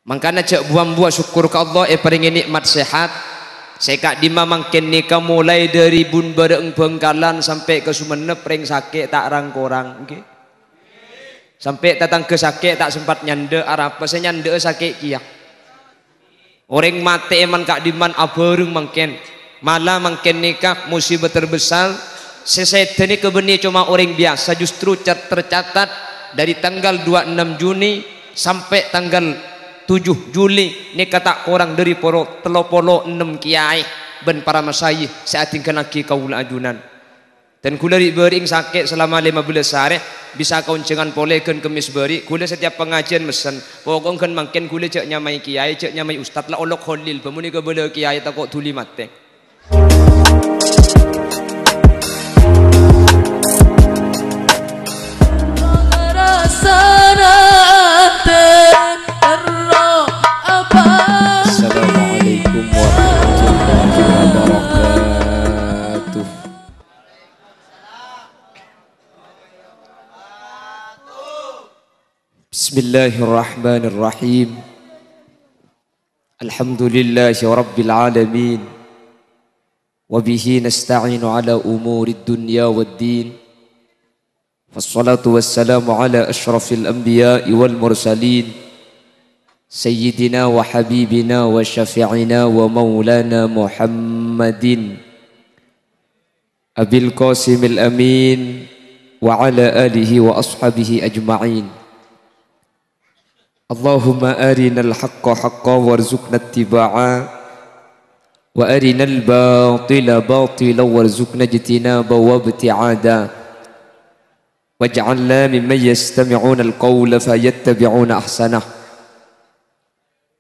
Mangkana cek buang-buang syukur ke Allah paringi nikmat sehat. Sekak dima mangken nikah mulai dari bun bareng Bengkalan sampai ke Sumenep ring sakit tak rangkorang okay. Sampai datang ke sakit tak sempat nyande arah apa saya nyande sakit kia orang mati eman kak diman abareng mangken malah mangken nikah musibah terbesar sesetan ini kebeni cuma orang biasa justru tercatat dari tanggal 26 Juni sampai tanggal 7 Juli ini kata orang dari poro telopolo 6 kiai ben para masyayikh saat tinggal lagi kaula ajunan dan kula bering sakit selama 15 hari bisa kauncengan polekan kemis beri kula setiap pengajian mesen pokok kan makin kula cek nyamai kiai cek nyamai ustad lah olok kholil pemuni ke bela kiai takut tuli mate Assalamualaikum warahmatullahi wabarakatuh. Bismillahirrahmanirrahim. Alhamdulillahi rabbil alamin. Wabihi nasta'inu ala umurid dunya waddin. Wassalatu wassalamu ala ashrafil anbiya'i wal mursalin. Sayyidina wa habibina wa syafi'ina wa maulana Muhammadin Abil Qasimil Amin wa ala alihi wa ashabihi ajma'in. Allahumma arinal haqqa haqqa warzuqna ittiba'a wa arinal batila batila warzuqna ijtinaba wa ibti'ada waj'alna mimman yastami'una al-qawla fayattabi'una ahsanah.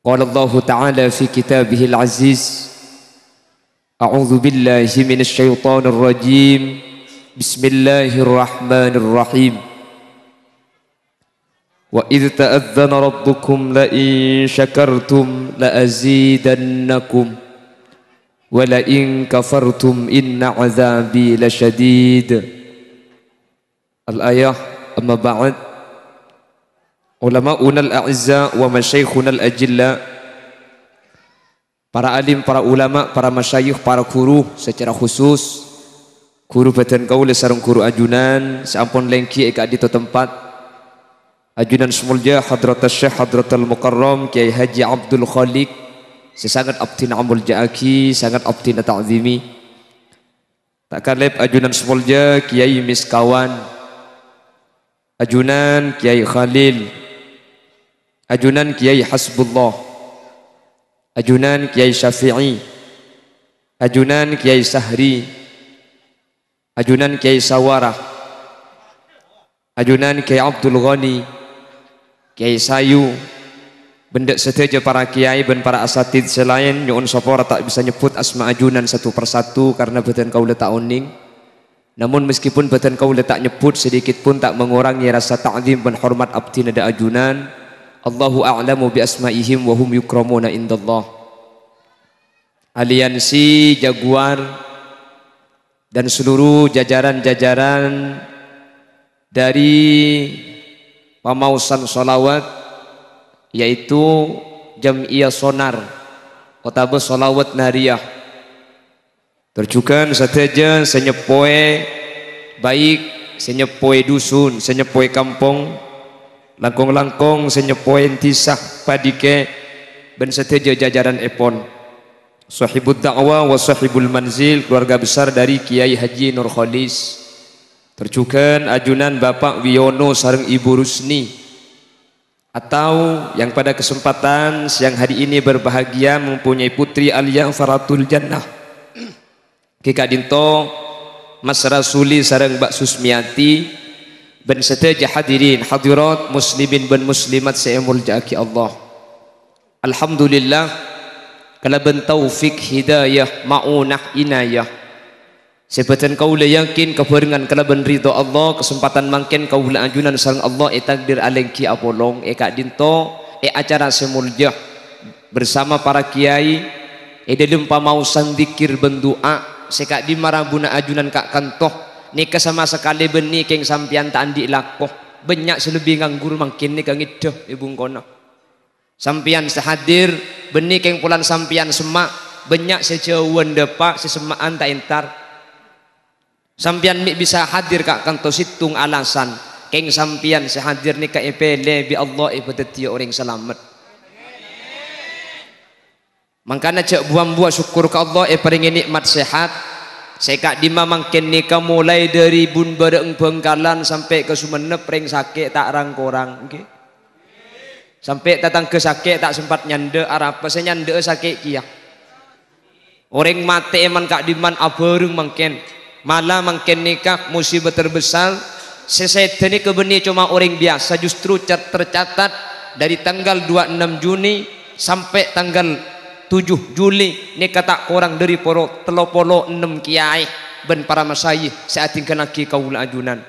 Qala Allah Ta'ala fi kitabihil aziz A'udzu billahi minasy syaithanir rajim. Bismillahirrahmanirrahim. Wa idz ta'adzana rabbukum la in syakartum la azidannakum wa la in kafartum inna 'adzabi lasyadid. Al-ayah amma ba'd. Ulama'una al-a'izza wa masyaikhuna al-ajilla, para alim, para ulama, para masyayikh, para guru secara khusus guru badan kaula sareng guru ajunan sampun lengki eka di tempat ajunan semulja hadratus syekh hadratul mukarram Kiai Haji Abdul Khaliq sesangat abdina amul ja'aki sangat abdina ta'zimi tak kalep ajunan semulja Kiai Miskawan ajunan Kiai Khalil ajunan Kiai Hasbullah ajunan Kiai Syafi'i ajunan Kiai Sahri ajunan Kiai Sawarah ajunan Kiai Abdul Ghani Kiai Sayu benda seteja para kiai dan para asatid selain nyuun sopora tak bisa nyebut asma ajunan satu persatu karena badan kaula tak uning. Namun meskipun badan kaula tak nyebut sedikit pun tak mengurangi rasa ta'zim dan hormat abdi nada ajunan. Allahu a'lamu bi asma'ihim wa hum yukramuna indallah. Aliansi Jaguar dan seluruh jajaran-jajaran dari pamausan sholawat yaitu Jam'iyah Sonar Otabe Sholawat Nariyah terjukan sateja senyepoe baik senyepoe dusun senyepoe kampung langkong-langkong senyepoe entisah padike ben sateja jajaran epon sahibud da'wah wa sahibul manzil keluarga besar dari Kiai Haji Nur Kholis terjukan ajunan Bapak Wiono sareng Ibu Rusni atau yang pada kesempatan siang hari ini berbahagia mempunyai putri Alia Faratul Jannah Kika Dinto Mas Rasuli sareng Mbak Susmiati ben seteja hadirin hadirat muslimin ben muslimat se'emul ja'aki Allah. Alhamdulillah kala ben taufik hidayah ma'unah inayah sebatan kaula yakin kebarengan kala ben ridho Allah kesempatan mangken kaula ajunan sareng Allah takdir alengki apolong Kak Dinto acara semuljah bersama para kiai dalam pamausan zikir bendoa sekak di marabuna ajunan Kak Kantoh nikah sama sekali benih keng sampian tak andi lakoh banyak selebih nganggur makin nikah ngidah ibu kono Sampian sehadir benih keng pulan sampian semak banyak sejauhan depak sesemaan tak entar. Sampian mi bisa hadir kak kanto situng alasan keng sampian sehadir ni kak epele bi Allah ibadati orang selamat. Makanya cek buang-buang syukur ke Allah paling nikmat sehat. Saya kak dima mangken nikah mulai dari bun bareng Bengkalan sampai ke Sumenep ring sakit tak rangkorang, okay? Sampai datang ke sakit tak sempat nyande arapa saya nyande sakit kia. Orang mati eman kak diman abareng mangken malah mangken nikah musibah terbesar. Sesetan ini kebeni cuma orang biasa justru tercatat dari tanggal 26 Juni sampai tanggal 7 Juli ni kata korang dari poro telopolo 6 kiai ben para masayih saat tingkan lagi kaula ajunan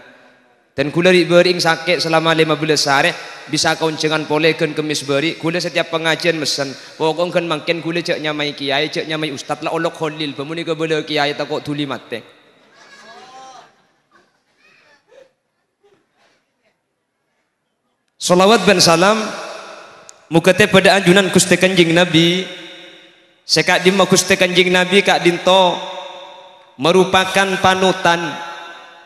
dan kula bering sakit selama 15 hari bisa kauncengan polekan kemis beri kula setiap pengajian mesen pokok kan makin kula cek nyamai kiai cek nyamai ustad lah olok kholil pemuni ke bela kiai takut tuli mate salawat dan salam mukate pada ajunan Gusti Kanjeng Nabi. Sekak dimma Gusti Kanjeng Nabi kak dinto merupakan panutan,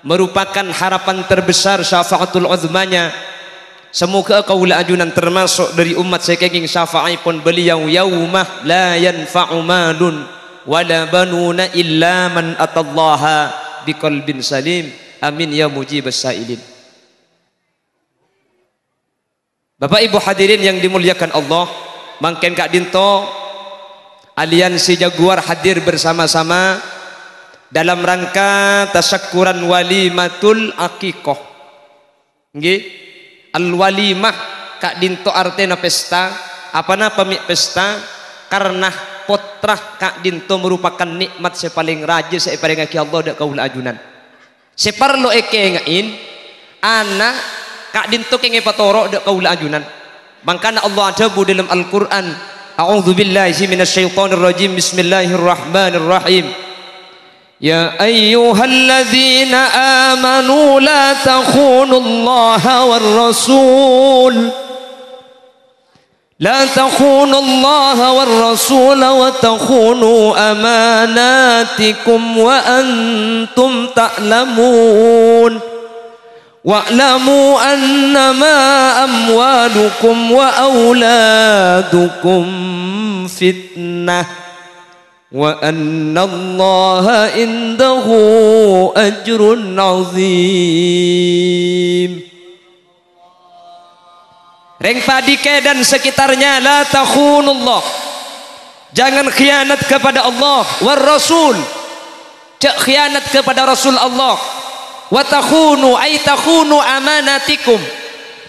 merupakan harapan terbesar syafaatul uzmanya. Semoga kaula ajunan termasuk dari umat sekenging syafa'i pun beliau yaumah la yanfa'u malun wala banuna illa man atallaha biqalbin salim. Amin ya mujibas sailin. Bapak Ibu hadirin yang dimuliakan Allah, mangken kak dinto Aliansi Jaguar hadir bersama-sama dalam rangka tasyakuran walimatul aqiqah. Nggih, al-walimah kak dinto artena pesta, apana pamik pesta karena potrah kak dinto merupakan nikmat sepaling raja sepaling aki Allah dak kaula ajunan. Separlo eke ngain anak kak dinto kenge patoro dak kaula ajunan. Mangkana Allah adabu dalam Al-Qur'an A'udzu billahi minasyaitonir rajim. Bismillahirrahmanirrahim. Ya ayyuhalladzina amanu la takhunullaha war rasul. La takhunullaha war rasul wa takhunu amanatikum wa antum ta'lamun. Wa'lamu annama amwalukum wa auladukum fitnah wa annallaha indahu ajrun azim. Reng Padike dan sekitarnya la takhunullah, jangan khianat kepada Allah war rasul, cek khianat kepada Rasul Allah. Wa takhunu ay takhunu amanatikum,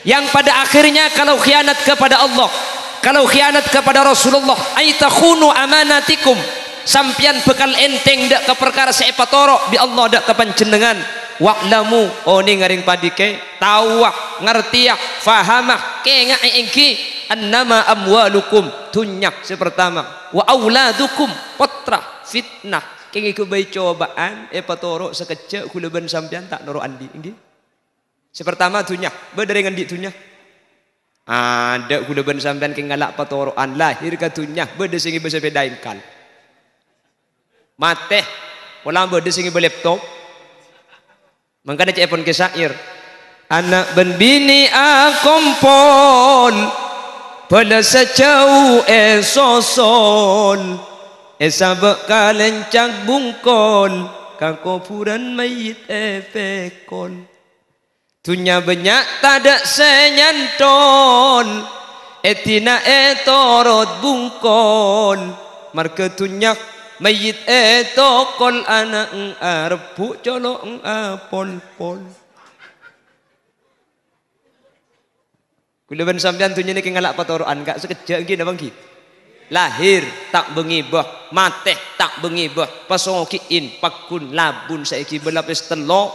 yang pada akhirnya kalau khianat kepada Allah, kalau khianat kepada Rasulullah, ay takhunu amanatikum, sampian bekal enteng dak ke perkara seepatoro bi Allah dak ke panjenengan. Wa'lamu oni ngaring padike tawah ngertiah fahamah kenga engki annama amwalukum tunyak sepertama wa auladukum potra fitnah kengi kubai cobaan patoro sekecek kuleban sampean tak noro andi nggih. Sepertama tunyak bederengan di tunyak ada kuleban sampean ke ngalak patoroan lahir ka tunyak bede singi bisa bedain kal mate ulang bede singi laptop. Makanya cepon ke syair anak ben bini akompol pada sejauh esosol esabak kalencak bungkol kakopuran mayit efekol tunya banyak tadak senyantol etina etorot bungkol marke tunyak mayit etokol anak arpu colo apol pol kuleban sampean tunya ni kengalak patoroan gak sekejap gini bang ki lahir tak bengibah mate tak bengibah pasongiin pakun labun saiki belapis telo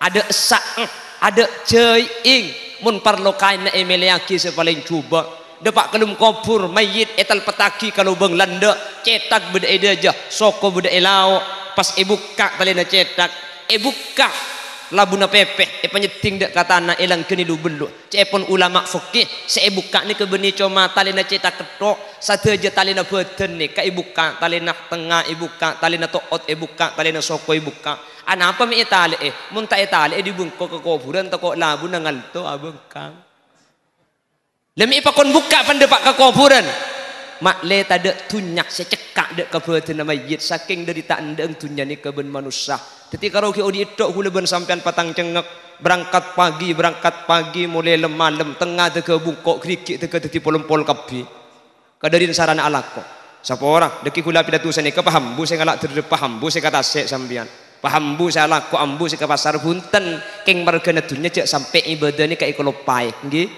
ada esak ada ceing mun parlo kain na emeliaki sepaling cuba depak kelum kopur mayit etal petaki kalau bang landa cetak beda aja soko beda elau pas ibu kak talina cetak ibu kak labuna pepeh penyeting dek katana elang keni lu belu cepon ulama fikih saya buka ni ke beni coma talina cetak ketok sateja talina beten ni ka ibuka talina tengah ibuka talina toot ibuka talina soko ibuka ana apa mi itali mun ta itali dibungko ke kuburan toko labu nangalto abengkang lemi ipakon buka pandepak ke kuburan mak le tada tunyak secekak dek ke beten mayit saking dari tak ndeng tunyani ke ben manusia ketika roki odi itok hula ben sampean patang cengek berangkat pagi mulai malam tengah teke bungkok krikik teke teti pol-pol kapi kadarin sarana alako sapa orang deki kula pidato sane ke paham bu saya ngalak terdep paham bu saya kata sek sampean paham bu saya alako ambu saya ke pasar bunten keng margana dunya cek sampai ibadah ni ka ikolopai nggih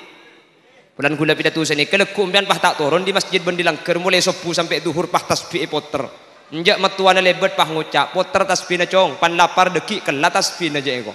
bulan kula pidato sane ke leku umpian pah tak turun di masjid bendilangker mulai subuh sampai duhur pah tasbih poter njak matuana lebet pah ngucap poter tasbih na cong pan lapar deki kela tasbih na je eko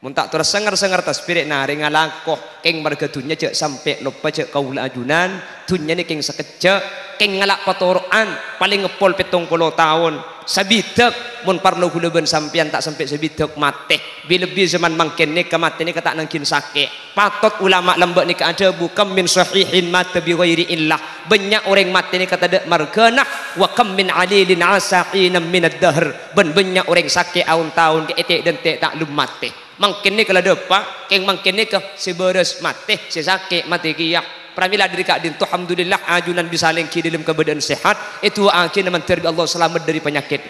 mun tak terus sengar tasbih nare ngalako keng marga dunya cek sampai lupa cek kaula ajunan dunya ni keng sekejap keng ngalak patoroan paling ngepol 70 tahun sabitek mun parlo kula ben sampean tak sampai sabitek mate lebih zaman mangken ni kemate ni kata nangkin sakit patot ulama lembek ni ada bukan min sahihin mata bi ghairi illah banyak orang mati ni kata dek margana wa kam min alilin asaqina min ad-dahr banyak orang sakit tahun-tahun ke etek dan tek tak lum mati mangken ni kalau depak keng mangken ni ke seberes mati sesakit mati kiyak pramila diri kak din alhamdulillah ajunan bisa lengki dalam keadaan sehat itu akhirnya manter Allah selamat dari penyakit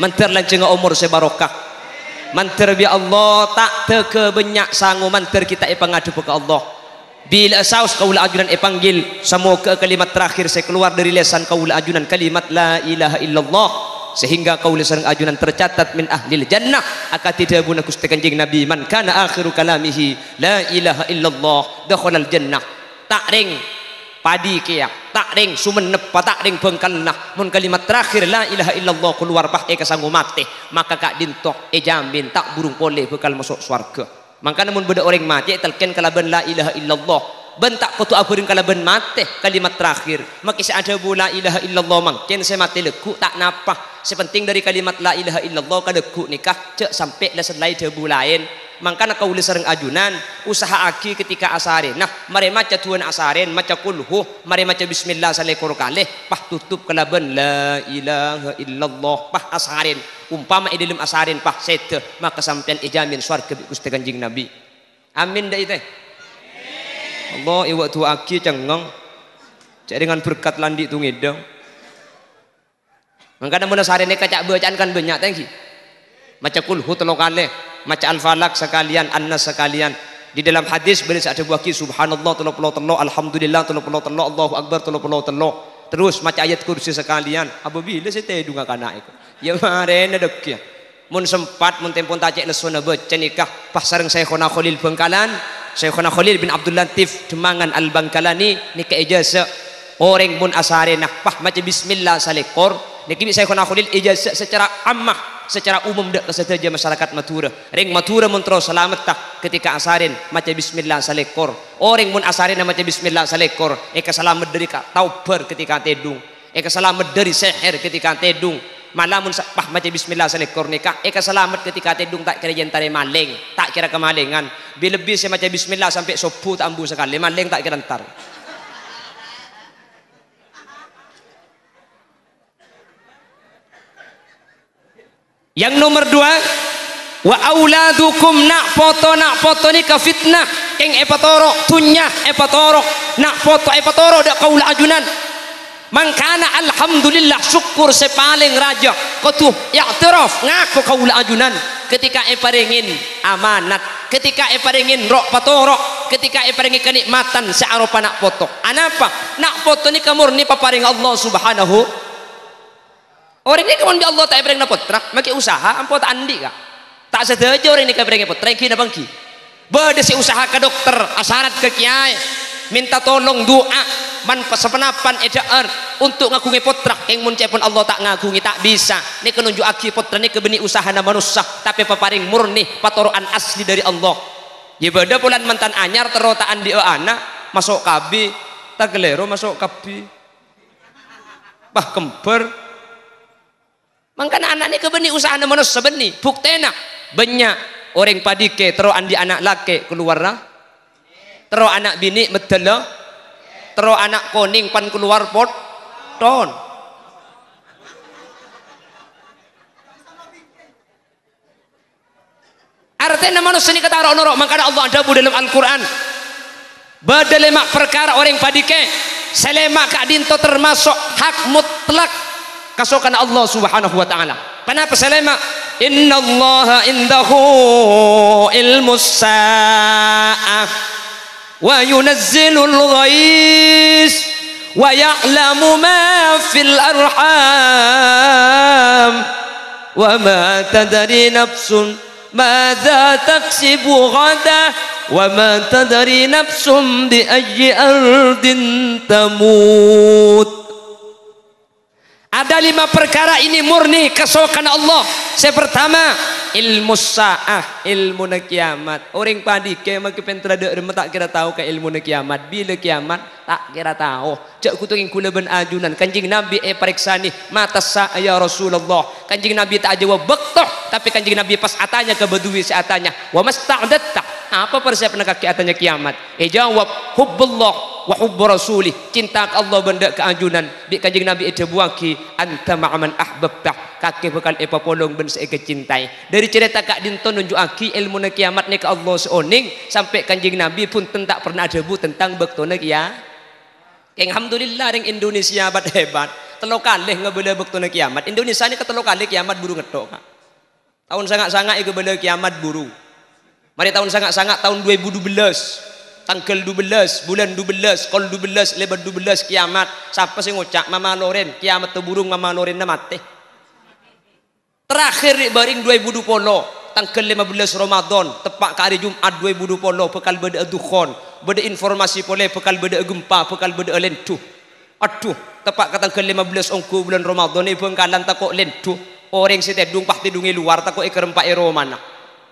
manter lanceng umur sebarokah manter bi Allah tak teke banyak sangu manter kita pangadu ke Allah bila saus kaula ajunan panggil semoga kalimat terakhir saya keluar dari lisan kaula ajunan kalimat la ilaha illallah sehingga kaula sareng ajunan tercatat min ahlil jannah akan tidak guna Gusti Kanjeng Nabi man kana akhiru kalamihi la ilaha illallah dakhalal jannah tak ring padi kiyak tak ring sumenep tak ring bengkalnah mun kalimat terakhir la ilaha illallah keluar pah kasanggu mati maka kak dintok jamin tak burung boleh bekal masuk surga maka namun beda orang mati telken kalaban la ilaha illallah bentak kutu aburin kalaban mati kalimat terakhir maka ada bu la ilaha illallah mungkin saya mati leku tak napah sepenting dari kalimat la ilaha illallah kadekuk nikah cek sampai lah selai debu lain mangkana kaula sareng ajunan usaha aki ketika asarin nah mari maca tuan asarin maca kulhu mari maca bismillah salekor kalih pah tutup kalaban la ilaha illallah pah asarin umpama dalam asarin pah sete maka sampean ijamin swarga bi Gusti Kanjeng Nabi amin dah itu Allah iwak tu aki cengeng cek dengan berkat landi tu ngedong mangkana mun asarin kacak bacaan kan banyak tangki maca kulhu telo kalih maca al-falak sekalian annas sekalian di dalam hadis beri ada buaki subhanallah 33 alhamdulillah 33 Allahu akbar 33 terus maca ayat kursi sekalian apabila saya tedu ngakana iku ya marene dek ya mun sempat mun tempon tacek lesona baca nikah pas sareng Syekhona Khalil Bangkalan Syekhona Khalil bin Abdul Latif Demangan Al-Bangkalani nikah ijazah orang mun asare nah pah maca bismillah salekor niki Syekhona Khalil ijazah secara ammah secara umum dak kesedaja masyarakat Madura ring Madura mun terus selamat tak ketika asarin maca bismillah salekor orang mun asarin maca bismillah salekor eka selamat dari taubar ketika tedung eka selamat dari seher ketika tedung malamun pah maca bismillah salekor nikah eka selamat ketika tedung tak kira jentare maling tak kira kemalingan bila lebih saya maca bismillah sampai sopu tak ambu sekali maling tak kira entar yang nomor 2 wa auladukum nak foto ni ka fitnah keng epatoro tunya epatoro nak foto epatoro dak kaula ajunan mangkana alhamdulillah syukur sepaling raja kotu i'tiraf ngaku kaula ajunan ketika eparingin amanat ketika eparingin rok patoro ketika eparingin kenikmatan searupa nak foto anapa nak foto ni kamurni paparing Allah subhanahu orang ini kemudian Allah tak beri putra, maki usaha ampo tak andi kak. Tak sedaja orang ini beri putra, kina bangki. Berdesi usaha ke dokter, asarat ke kiai, minta tolong doa, man sepenapan edaan untuk ngakungi putra. Yang muncepun Allah tak ngakungi tak bisa. Ini kenunjuk aki putra ini kebeni usaha na manusia, tapi paparing murni patoroan asli dari Allah. Ibadah bulan mantan anyar terotaan di anak masuk kabi, tak gelero masuk kabi, bah kemper. Mangkana anak ini kebeni usaha na manusia beni buktena banyak orang padike terus andi anak laki keluar lah, terus anak bini medela, terus anak koning pan keluar pot ton. Artinya manusia ini kata orang makanya Allah ada dalam Al-Quran badalemak perkara orang padike selemak kadinto termasuk hak mutlak kasokan Allah subhanahu wa ta'ala. Kenapa selemak? Inna allaha indahu ilmus sa'ah wa yunazzilul ghais wa ya'lamu ma fil arham wa ma tadri nafsun ماذا تكسب غدا وما تدري نفس بأي أرض تموت. Ada 5 perkara ini murni kesokan Allah. Yang pertama ilmu sa'ah, ilmu kiamat. Orang padike maki pentrada tak kira tahu ke ilmu kiamat. Bila kiamat tak kira tahu. Cak kutuking kula ben ajunan Kanjing Nabi periksani mata sa ya Rasulullah. Kanjing Nabi tak jawab bektoh, tapi Kanjing Nabi pas atanya ke bedui seatanya wa masta'datta, apa persiapan kaki atanya kiamat? Jawab hubbullah wa hubbu rasulih, cinta Allah benda keajunan bi Kanjing Nabi itu buaki anta ma'aman ahbabta, kaki bekal polong ben seike cintai. Dari cerita kak dinton nunjuk aki ilmu kiamat ni ke Allah seoning sampai Kanjing Nabi pun tak pernah debu tentang bektona kiamat. Alhamdulillah ring Indonesia hebat telo kalih ngebela bektona kiamat. Indonesia ni ketelo kalih kiamat buru ngetok kak. Tahun sangat-sangat iku bela kiamat buru. Mari tahun sangat-sangat tahun 2012 tanggal 12 bulan 12 kol 12 lebar 12 kiamat. Siapa sih ngocak Mama Loren kiamat tu burung Mama Loren na mati. Terakhir baring 2020 tanggal 15 Ramadan tepat ke hari Jumat 2020 bekal beda dukhon beda informasi boleh bekal beda gempa bekal beda lentu. Aduh tepat ke tanggal 15 ongko bulan Ramadan ni bengkalan takok lentu. Orang si tedung pah tedungi luar takok iker empat ero mana.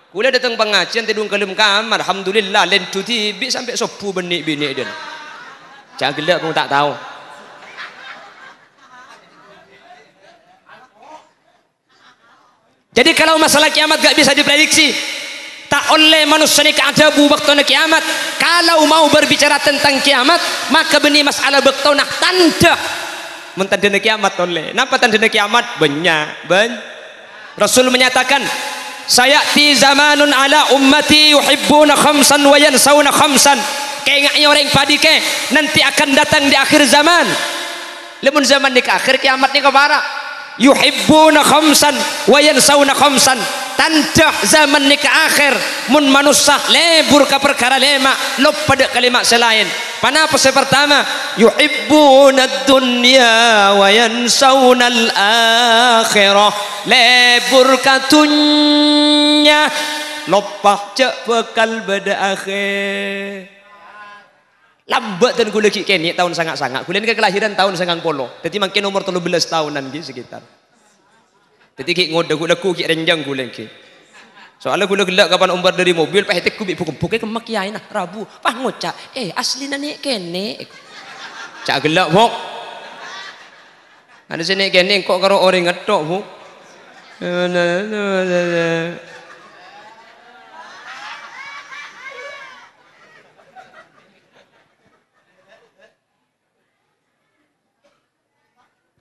Kula datang pengajian tedung kelem kamar alhamdulillah lentu tibi sampai 10 benik bini dia. Jangan gelak pun tak tahu. Jadi kalau masalah kiamat gak bisa diprediksi. Tak oleh manusia ni keadabu waktu kiamat. Kalau mau berbicara tentang kiamat, maka benih masalah waktu nak tanda. Mentanda kiamat oleh. Napa tanda kiamat? Banyak. Rasul menyatakan, sayati zamanun ala ummati yuhibbuna khamsan wa yansawna khamsan. Kayaknya orang padike nanti akan datang di akhir zaman. Lemun zaman ni ke akhir kiamat ni ke barak. Yuhibbuna khamsan wa yansawna khamsan. Tanda zaman ni ke akhir mun manusia lebur ke perkara lema lop pada kalimat selain. Kenapa pertama yuhibbuna dunya wa yansawna al-akhirah. Lebur katunya lopah cek bekal pada akhir. Lambat dan gula kini tahun sangat-sangat. Gula ni kelahiran tahun 90. Jadi makin umur 13 tahunan gitu sekitar. Jadi ki ngode gula ku ki renjang gula ki. Soalnya gula gelak kapan umbar dari mobil pah tek ku bi buke kemak kiai nah Rabu. Pah ngocak asli nani kene. Cak gelak bok. Ada sini kene kok karo orang ngetok bok.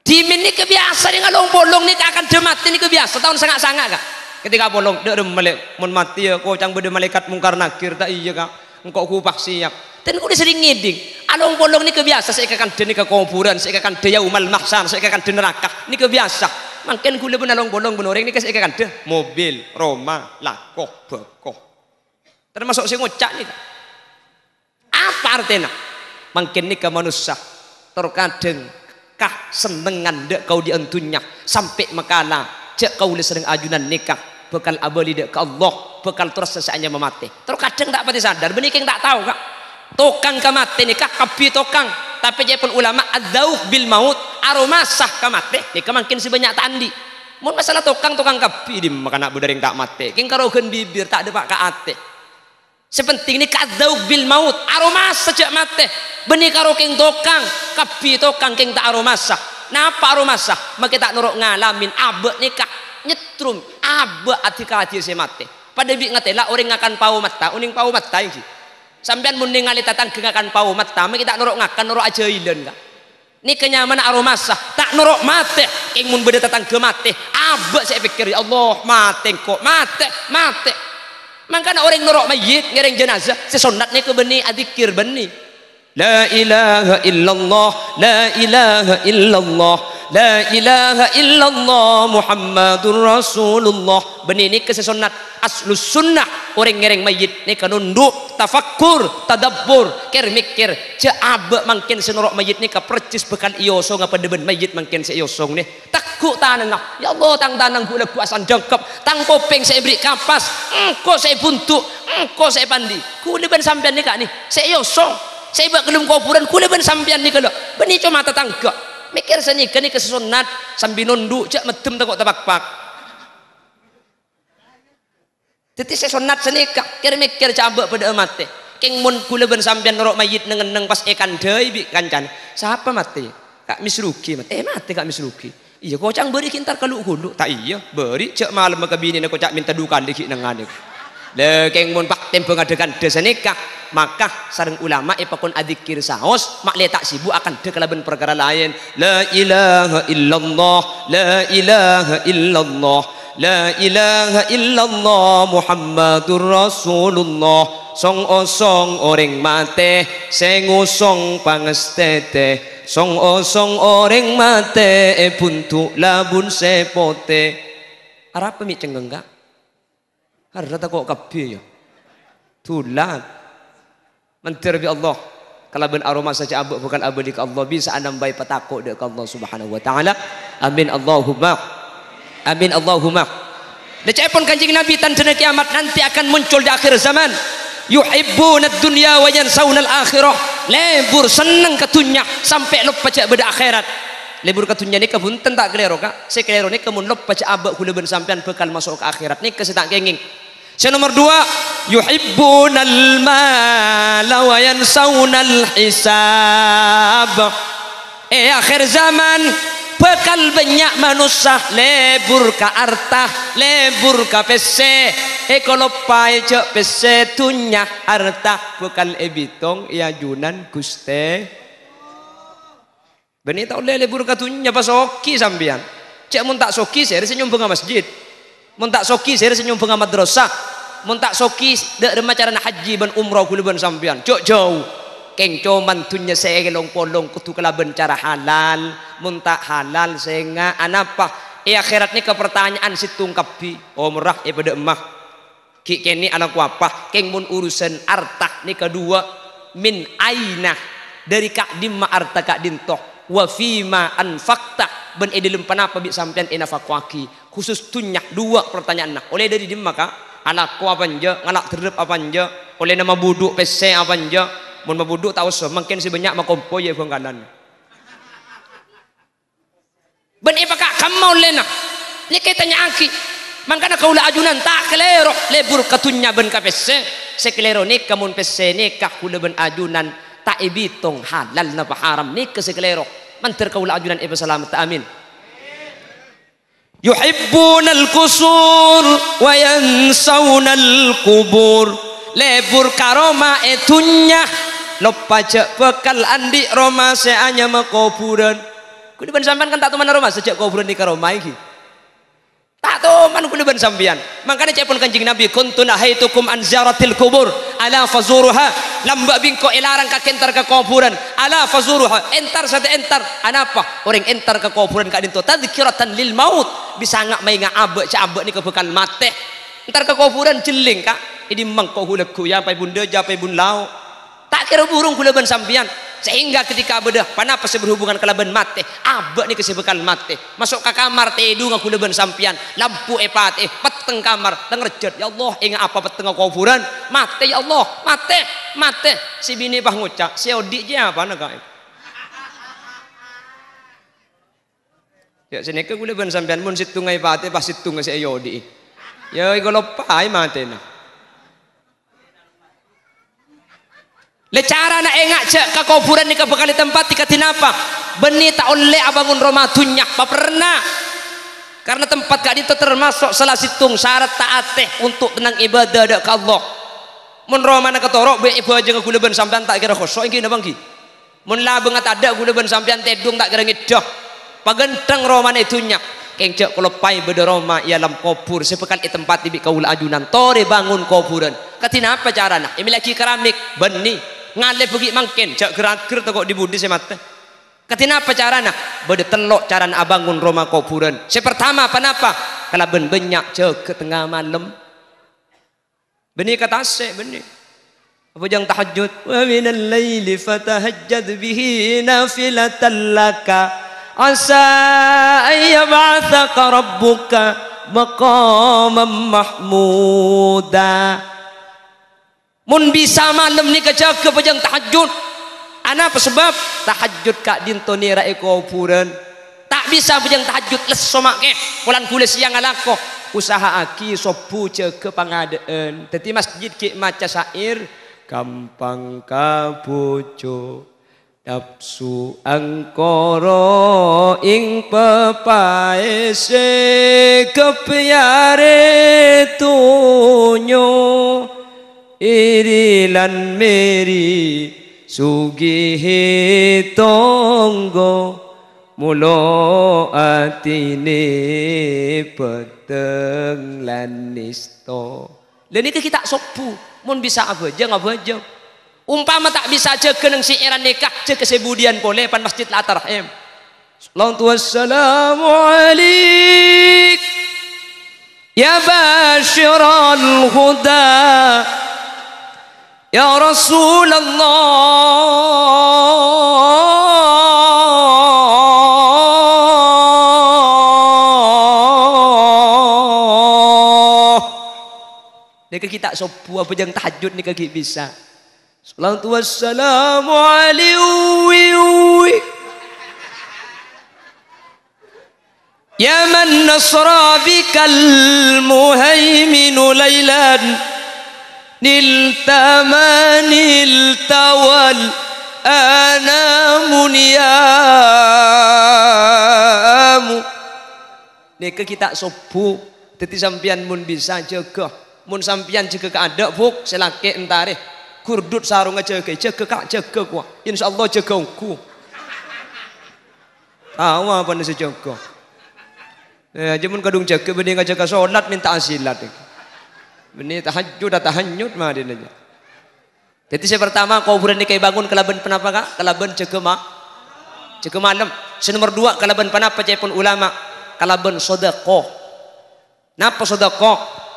Dimin ni kebiasa dengan bolong ni akan demati ni kebiasa tahun sangat-sangat kak. Ketika bolong dek melek mun mati ya kau cang beda malaikat mungkar nakir tak iya kak. Engkau kupah siap. Dan kau sering ngiding. Along bolong ni kebiasa saya akan deni ke kuburan, saya akan dia umal mahsan, saya akan neraka. Ni kebiasa. Makin gula pun along bolong benoreng ni saya akan deh mobil, Roma, lakoh, bekoh. Termasuk saya ngocak ni. Apa artinya? Makin ni ke manusia terkadang kah senengan dek kau diantunya sampai makala cek kau sering ajunan nikah bekal abali dek ke Allah bekal terus sesaanya memati terkadang tak pati sadar benih yang tak tahu kak tokang kamate nikah kapi tokang tapi dia pun ulama adzauh bil maut aroma sah kamate nikah makin sebanyak tandi mun masalah tokang kapi di makan anak yang tak mati king karogen bibir tak ada pak kaate sepenting ini kadzauh bil maut aroma sejak mati benih karo king tokang kapi tokang king tak aromasa. Napa aromasa? Maka tak nuruk ngalamin abek nikah nyetrum aba atika ati se mate pada bi ngatela orang ngakan pau mata uning pau mata iki sampean mun ningali tatangga ngakan pau mata kita norok ngakan norok aja ilen ka ni kenyaman aromasa tak norok mate king mun beda tatangga mate aba saya pikir ya Allah mate kok mate mangkana orang norok mayit ngereng jenazah sesonat ni ke beni adzikir beni la ilaha illallah la ilaha illallah la ilaha illallah Muhammadur Rasulullah beni ni kesesunat aslus sunnah orang ngereng mayit ni kanunduk tafakkur tadabbur ker mikir ce abe mangkin senorok mayit ni ka percis bekal iyoso ngapa deben mayit mangkin se iyosong ni takku tanang ya Allah tang tanang gula kuasan jengkep tang popeng saya beri kapas engko saya buntuk engko saya pandi kule ben sampean ni kak ni se iyosong saya buat gelum kuburan kule ben sampean ni kalau beni cuma tetangga mikir senika ni kesunat sambil nunduk cak medem takut tabak-pak jadi sesunat senika kira mikir cabak pada mate keng mun kule ben sampean norok mayit nengeneng pas ekan deui bi kancan siapa mate Kak Misruki mate mate Kak Misruki iya kocang beri kintar kalau hulu tak iya beri cak malam ke bini nak kocak minta dukan dikit nengan le keng mun pak tempo ngadekan desa nikah maka sareng ulama ipakon adzikir saos mak letak sibuk akan de kalaben perkara lain la ilaha illallah la ilaha illallah la ilaha illallah Muhammadur Rasulullah song osong orang mate sing usong pangestete song osong orang mate buntu labun sepote arep mi cenggeng ka harta kok kabeh ya tulan mentir bi Allah kalau ben aroma saja abuk bukan abadi ke Allah bisa anambai patakok dek Allah Subhanahu wa taala amin Allahumma amin Allahumma decepon kanjeng Nabi tanda kiamat nanti akan muncul di akhir zaman yuhibbuna dunya wa yansawna al-akhirah lebur seneng ketunya sampai lupa cak beda akhirat lebur ketunya ni kabunten tak kelero kak sekelero ni kemun lupa cak abuk kula ben sampean bekal masuk ke akhirat ni kesetak kenging. Yang nomor 2 yuhibbunal mala wa yansawnal hisab akhir zaman bekal banyak manusia lebur ka arta lebur ka pese kalau pai cek pese tunya arta bekal ebitong iajunan guste beni tak oleh lebur ka tunya pas oki sambian cek mun tak soki saya senyum bunga masjid mun tak soki saya senyum bunga madrasah mun tak soki dak remacaran haji ban umrah kula ban sampean jauh jauh keng coman tunya saya gelong polong kutu kelaben cara halal mun tak halal senga anapa akhirat ni ke pertanyaan situng kapi oh merah pada emah ki keni anak apa keng mun urusan arta ni kedua min aina dari kak dimma arta kak dintoh wa fima anfaqta ben edilem panapa bi sampean enafakwaki khusus tunyak 2 pertanyaan nah oleh dari dimma kak anak ko apa anja ngalak terep apa anja oleh nama buduk pese apa anja mun mabuduk tahu so mungkin si banyak makompo ya bang kanan ben ipaka kamau lena ni kita tanya aki mangkana kaula ajunan tak kelero lebur katunya ben ka pese sekelero ni kamun pese ni kak kula ben ajunan tak ibitong halal na haram ni ke sekelero mantir kaula ajunan iba salamat amin yuhibbunal qusur wa yansawunal qubur lebur karoma etunya lupa cek bekal andi Roma seanya makuburan kudu ban sampean kan tak teman Roma sejak kuburan di karoma iki tak teman kudu ban sampean makanya cepon kanjeng Nabi kuntu nahaitukum an ziyaratil kubur ala fazuruha lamba bingko ilarang ka kentar ke kuburan ala fazuruha entar sate entar anapa orang entar ke kuburan ka dinto tadzkiratan lil maut bisa ngak mai ngak abe ca abe ni ke bekal mate entar ke kuburan jeling kak ini mangko hulekku ya pai bunda ja pai bun lau tak kira burung kula ben sampian sehingga ketika bedah panapa saya berhubungan kalaban mate abek ni kesibukal mate masuk ke kamar tedu nga kula ben sampian lampu epate peteng kamar dengerjet ya Allah ingat apa peteng kuburan mate ya Allah mate si bini bah ngucap si odik je apa nak ya sini ke kula ben sampian mun situng epate pas situng si odik ya kalau pai mate na lecara na engak cek ke kuburan ni ke bekali tempat tika tinapa beni tak oleh abangun rumah tunyak pa pernah Karena tempat kak itu termasuk salah situng syarat taateh untuk tenang ibadah dak ke Allah. Mun romana ketorok be ibu aja ngegula ben sampean tak kira khosok iki nabang ki. Mun labeng ada gula ben sampean tedung tak kira ngedah. Pagenteng romana itu nyak. Kengcek kalau pai beda Roma ialam kubur sepekan di tempat tibi kaula ajunan tore bangun kuburan. Katina apa carana? Ini lagi keramik beni ngalih pergi mangken jak gerak-ger kok dibudi semata. Katina apa carana? Beda telok carana abangun Roma kuburan. Sepertama kenapa? Kalau ben banyak cek ke tengah malam. Beni kata se beni. Apa jang tahajud? Wa minal laili fatahajjad bihi nafilatan laka. Asa ayyab'athaka rabbuka maqaman mahmuda. Mun bisa malam ni kejaga pejang tahajud. Ana apa sebab? Tahajud kak dintoni rae kuburan. Tak bisa pejang tahajud les somake. Pulang kule siang alako. Usaha aki sopu jaga pangadaan. Teti masjid ki maca syair gampang kabojo. Nafsu angkara ing pepaese kepyare tunyo irilan meri sugih tangga mulo atine peteng lan nista. Lha niki kita sopu mun bisa apa aja. Umpama tak bisa jaga nang siiran nikah jaga sebudian boleh pan masjid latar rahim. Sallallahu wassalamu alaik ya basyiral huda ya Rasulullah. Nek kita sopu apa jang tahajud nek bisa. Salatu wassalamu alaihi ya man nasra bikal muhaiminu laylan niltamanil tawal anamun yamu. Nika kita sobu dadi sampean mun bisa jaga mun sampean jaga keadaan buk selake entare kurdut sarung jaga kak jaga ku insyaallah jaga ku tahu apa nih sejaga jamun kadung jaga benih jaga sholat minta asilat benih tahajud tahanyut mah dia aja. Jadi saya pertama kuburan ini kayak bangun kelaban penapa kak kelaban jaga malam. Nomor 2 kelaban penapa cepon ulama kelaban sedekah. Napa sedekah?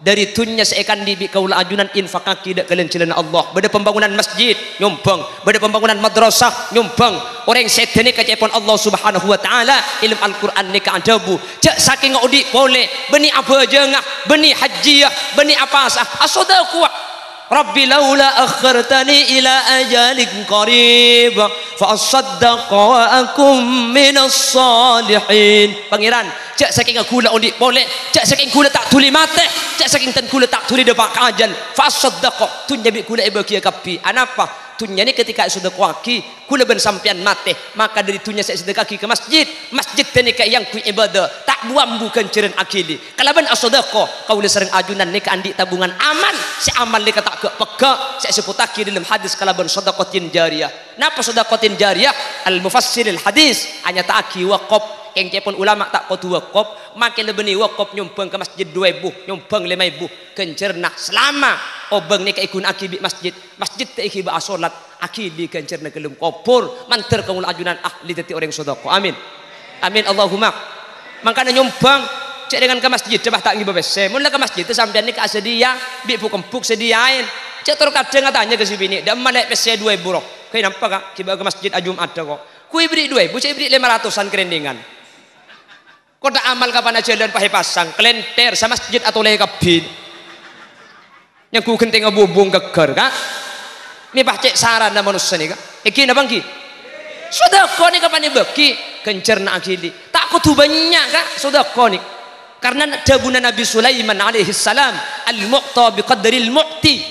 Dari tunnya seekan dibi kaula ajunan infakaki dak kalian celana Allah. Bada pembangunan masjid nyumbang, bada pembangunan madrasah nyumbang. Orang sedene kacepon Allah Subhanahu wa taala ilmu Al-Qur'an ni ka'adabu. Jak saking ngodi boleh beni apa jengah, beni hajjiyah, beni apa sah. As-sadaqah. Rabbi laula akhartani ila ajalin qarib fa asaddaqa wa akum minas salihin. Pangeran, jak saking gula undi boleh, jak saking gula tak tuli mate, jak saking ten gula tak tuli depak ajal fa asaddaqa tunya bi gula ibaki kapi. Anapa? Tunya ni ketika sedekah ki kula ben sampean mate maka dari tunya saya sedekah ki ke masjid tani ka yang ku ibadah tak buam bukan ceren akili kalaban as-sadaqah kaula sering ajunan ni ka andi tabungan aman si amal ni ka tak ke pega saya sebutaki dalam hadis kalaban sedekatin jariyah. Napa sedekatin jariyah? Al mufassiril hadis hanya ta'aki waqaf yang cepon ulama tak kudu wakop makin lebih wakop nyumbang ke masjid 2.000 nyumbang 5.000 kencerna selama obeng ni kaikun akibi masjid tak ikiba asolat akili kencerna kelum kopur manter kamu ajunan ahli dati orang sodako amin amin Allahumma makanya nyumbang cek dengan ke masjid coba tak ngiba bese mula ke masjid itu sampean ni ke asedia bi kempuk sediain cek tur kadang katanya ke sibini dan malek bese 2.000 roh kayak nampak kak kiba ke masjid ajum ada kok kui beri 2.000 saya beri 500an kerendingan. Kau tak amal kapan aja dan pakai pasang kelenter sama masjid atau leh kabin yang ku kenting ngabubung geger kak ini pakai saran dan manusia nih kak iki na bangki sudah kau nih kapan beki kencerna akili tak kutu banyak kak sudah kau nih karena dabuna Nabi Sulaiman alaihi salam al-muqta biqadril muqti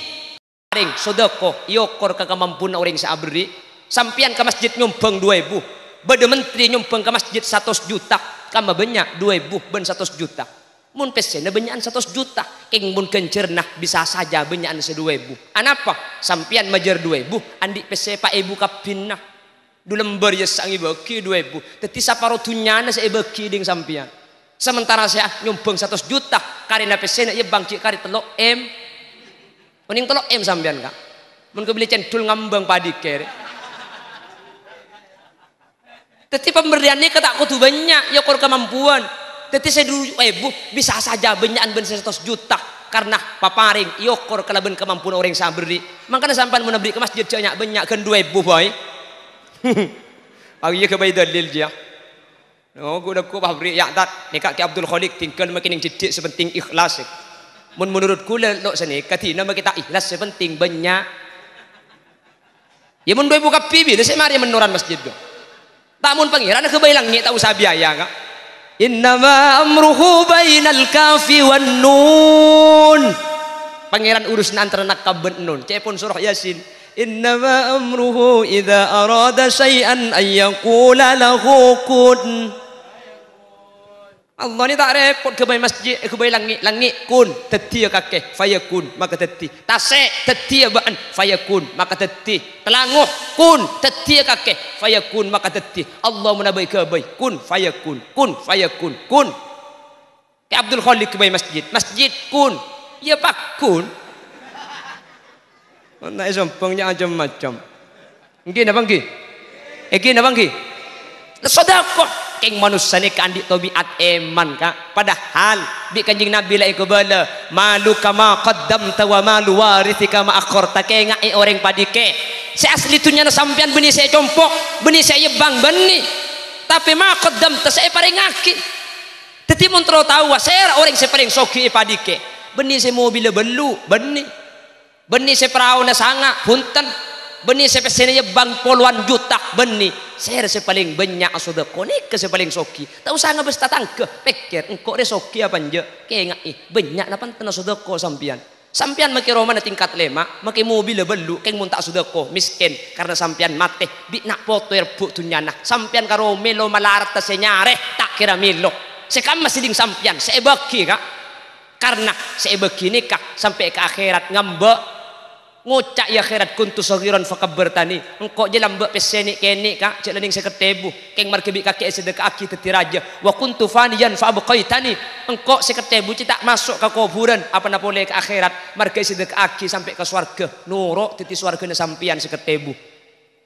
ring sudah kau yokor kemampuan orang seabri sampian ke masjid nyumbang 2.000 bade menteri nyumbang ke masjid 100 juta kama banyak 2000 ben 100 juta. Mun pesena benyakan 100 juta, keng mun kencernah bisa saja benyakan 2.000. Anapa? Sampian majer 2.000, andi pese pak ibu kapinah. Du lembar ya sangi beki 2.000. Teti saparo tunyana saya beki ding sampian. Sementara saya nyumbang 100 juta, karena pesena ya bangki kari telok M. Mending telok M sampian kak. Mun kebeli cendul ngambang padi kere. Teti pemberiannya ketak kudu banyak, ya kor kemampuan. Teti saya dulu bu bisa saja benyakan ben 100 juta karena paparing yokor kalaben kemampuan orang yang beri. Makanya sampai mau beri ke masjid banyak kan 2.000 boy. Aku iya kebayi dalil dia. Oh, gue udah pabrik ya tak. Nikah ke Abdul Khalik tinggal makin yang jejak sepenting ikhlas. Menurutku lo seni katina kita ikhlas sepenting banyak. Ya mun 2.000 kapibi, saya mari menoran masjid do. Tak mun pangeran kebayi langit tak usah biaya kak. Innama amruhu bainal kafi wan nun. Pangeran urusan antara nak kaben nun. Cepon surah Yasin. Innama amruhu idza arada syai'an ay yaqula lahu kun. Allah ni tak repot ke masjid, ke langit kun teti kakek fayakun maka teti. Tasek teti baan fayakun maka teti. Telanguh kun teti kakek fayakun maka teti. Allah menabai ke baik kun fayakun kun. Ke Abdul Khalik ke masjid kun. Ya pak kun. Nak sompongnya macam-macam. Nggih napa nggih? Nggih napa nggih? Sedekah keng manusia ni kandi tabiat eman kak. Padahal bi kanjing Nabi la ikbala malu kama qaddamta wa malu warithika ma akharta ke ngai orang padike. Si asli tunya sampean benih saya compok, benih saya bang benih. Tapi ma qaddamta saya paling ngaki. Teti mun tro tahu saya orang saya paling soki padike. Benih saya mobil belu benih. Benih saya perahu na sanga punten. Benih saya pesene bang puluhan juta benih. Saya rasa paling banyak sedekah ni ke paling soki. Tak usah ngabes tatangke pikir engkau re soki apa nje. Kayak ngai banyak napan tena sedekah sampian. Sampian maki Roma na tingkat 5, maki mobil belu keng mun tak sedekah miskin karena sampian mate bi nak foto erbu tunyana. Sampian karo melo malarta senyare tak kira milo. Sekam masih ding sampian saya bagi kak. Karena saya bagi nikah sampai ke akhirat ngambek ngocak ya akhirat kuntu sagiran fakabbartani engkau jelam mbak peseni kene kak cek lening seketebu keng markebi kaki sedekah aki teti raja wa kuntu faniyan fa abqaitani engkau seketebu tak masuk ke kuburan apa na boleh ke akhirat marke sedekah aki sampai ke swarga nuruk teti swargane sampian seketebu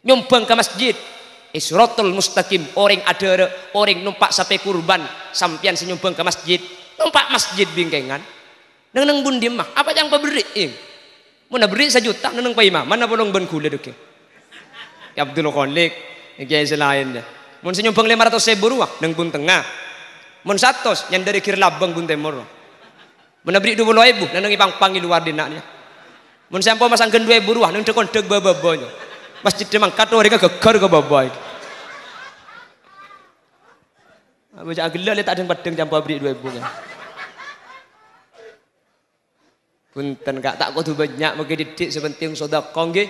nyumbang ke masjid Siratal mustaqim orang ada orang numpak sampai kurban sampian senyumbang ke masjid numpak masjid bingkengan neng bundi mah apa yang paberi mana beri 1 juta nang paima mana bolong ben kula deke ya Abdul Khalik iki selainnya mun senyumbang 500.000 ruah nang bun tengah mun 100 yang dari kir labang bun timur mun beri 20.000 nang ipang-pangi luar dinaknya mun sampo masangkeun 2.000 ruah nang dekon-dek bababonyo masjid demang kato reka gegar ke babay aja agel le tak ada padeng campo beri 2.000 kan punten kak tak kudu banyak mungkin didik sepenting sedekah nggih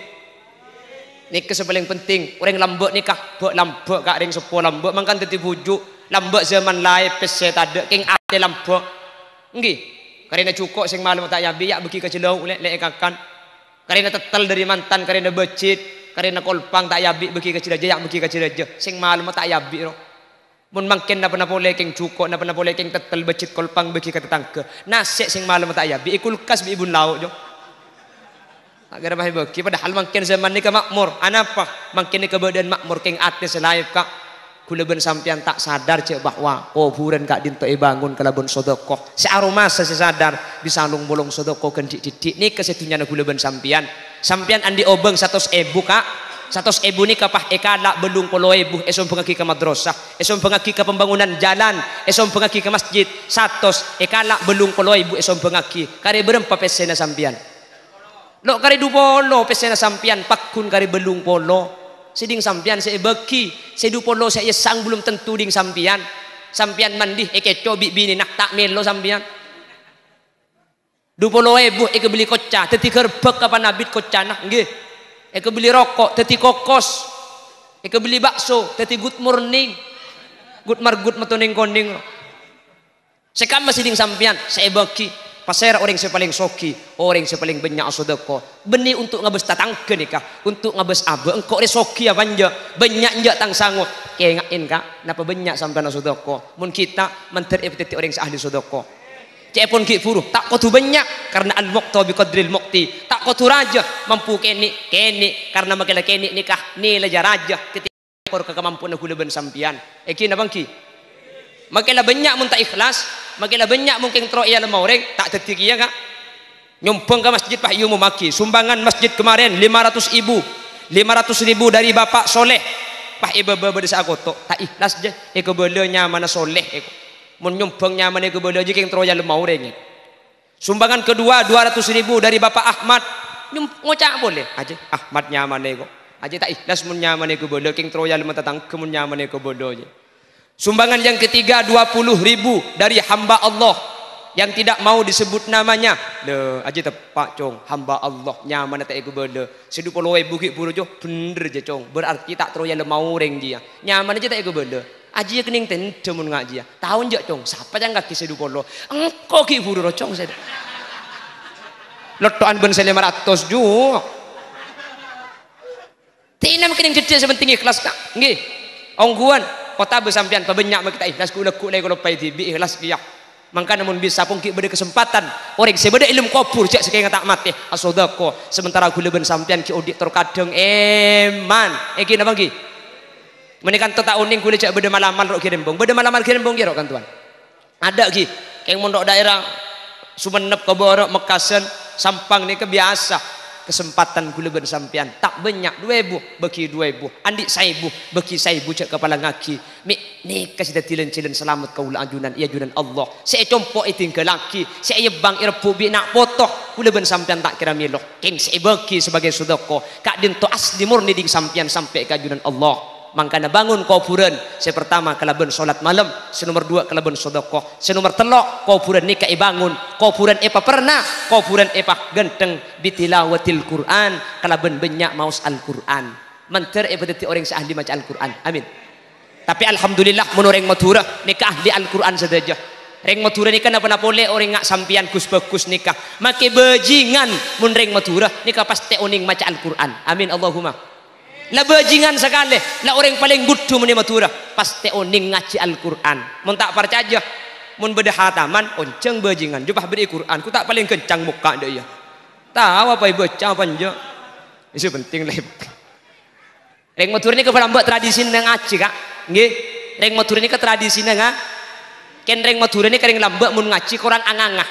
nikah paling penting orang lambek nikah bok lambek kak ring sepo lambek mangkan dadi bujuk lambek zaman lae pese tade king ate lambek nggih karena cukok sing malam tak yabi ya begi kecelong lek kakan karena tetel dari mantan karena becit karena kolpang tak yabi begi keciraja ya begi keciraja sing malam tak yabi ro mun mangken na boleh keng cukok na boleh keng tetel becit kolpang begi ka tetangke nasi sing malam tak yabi ikulkas bi ibun lauk jo agar mah begi padahal mangken zaman ni ka makmur anapa mangken ni ka badan makmur keng ate selaip kak kula ben sampean tak sadar cek bahwa kuburan kak dinto bangun kalabon sedekah searoma sadar disalung bolong sedekah kan didik ni kesetunya kula ben sampean andi obeng 100.000 kak 100.000 ni kapah ekala belung 10.000 esom pengaki ke madrasah esom pengaki ke pembangunan jalan esom pengaki ke masjid 100 ekala belung 10.000 esom pengaki kare berempa pesena sampian lo kare 20 pesena sampian pakun kare belung polo siding sampian saya beki saya 20 saya sang belum tentu ding sampian mandi ekeco bini nak tak melo sampian 20.000 beli kocah teti gerbek kapan nabit kocah nak nggih beli rokok teti kokos beli bakso teti good morning gut margut matuning konding. Sekam masih ding sampian, saya bagi pasera orang yang paling soki, orang yang paling banyak sedekah. Beni untuk ngabes tatangke nikah, untuk ngabes abe engkau re soki apa anja, banyak anja tang sanggup. Kengain kak, napa banyak sampean sedekah? Mun kita menteri orang yang ahli sedekah. Cepon ki puru, tak kotu banyak karena al muqta bi qadril muqti. Tak kotu raja mampu keni karena makala keni nikah nilai raja ketika kemampuan huleben sampian. Eki na bangki. Makala banyak mun tak ikhlas, makala banyak mungkin tro iya lemau orang tak tetik iya kak. Nyumbang ke masjid Pak Yu memaki sumbangan masjid kemarin 500.000 dari Bapak Soleh Pak Ibu berdesa agoto tak ikhlas je eko belanya mana Soleh eko mun nyumbang nyaman eko bela je keng tro iya lemau orang. Sumbangan kedua 200.000 dari Bapak Ahmad ngocak boleh aja Ahmad nyaman eko aja tak ikhlas mun nyaman eko bela keng tro iya lemau tatang kemun nyaman eko bela je. Sumbangan yang ketiga 20.000 dari hamba Allah yang tidak mau disebut namanya. Le aja tepak cong hamba Allah nyaman tak ego bela. Sedu puluh ribu ki puru jo bener je cong. Berarti tak troya le mau reng dia. Nyaman aja tak ego bela. Aja kening tente mun ngaji. Tahun je cong siapa yang kaki sedu puluh. Engko ki puru ro cong saya. Lotoan ben 500 ju. Tinam kening cecek sepenting ikhlas kak. Nggih. Ongguan kota bersampian pabanyak kita ikhlas ku lekuk le kalau pai tibi ikhlas dia mangka namun bisa pun ki beda kesempatan orang sebeda ilmu kopur cek sekaya tak mati asodako sementara ku leben sampian ki odik terkadang eman eki napa ki menekan tak uning ku cek beda malaman rok kirembong beda malaman kirembong kira kan tuan ada ki keng mondok daerah Sumenep Kaborok Mekasen Sampang ni kebiasa kesempatan gula bersampian tak banyak 2.000 bagi 2.000 andik 1.000 bagi 1.000 cek kepala ngaki mik ni kasih tilen selamat kaula ajunan ia ajunan Allah saya compok iting ke laki saya bang irpu bi nak potoh gula bersampian tak kira miloh keng saya bagi sebagai sedekah kak din to asli murni ding sampian sampai ke ajunan Allah mangkana bangun kuburan saya pertama kalaban solat malam senomor 2 kalaban sedekah senomor 3 kuburan nikah bangun kuburan epa pernah kuburan epa genteng bitilawatil Quran kalaban banyak maus Al-Quran menter epa deti orang seahli maca Al-Quran amin tapi alhamdulillah menoreng matura nikah ahli Al-Quran saja reng matura nikah napa boleh orang ngak sampian kus bagus nikah make bajingan mun reng matura nikah pasti oning maca Al-Quran amin Allahumma la bajingan sekali la orang paling gudu meni matura pasti oning ngaji Al-Quran mun tak percaya mun beda hataman onceng bajingan jupah beri Quran ku tak paling kencang muka dia tahu apa baca apa njo itu penting lah reng matura ni ke pelambak tradisi nang ngaji kak nggih reng matura ni ke tradisi nang ken reng matura ni kering lambak mun ngaji kurang angangah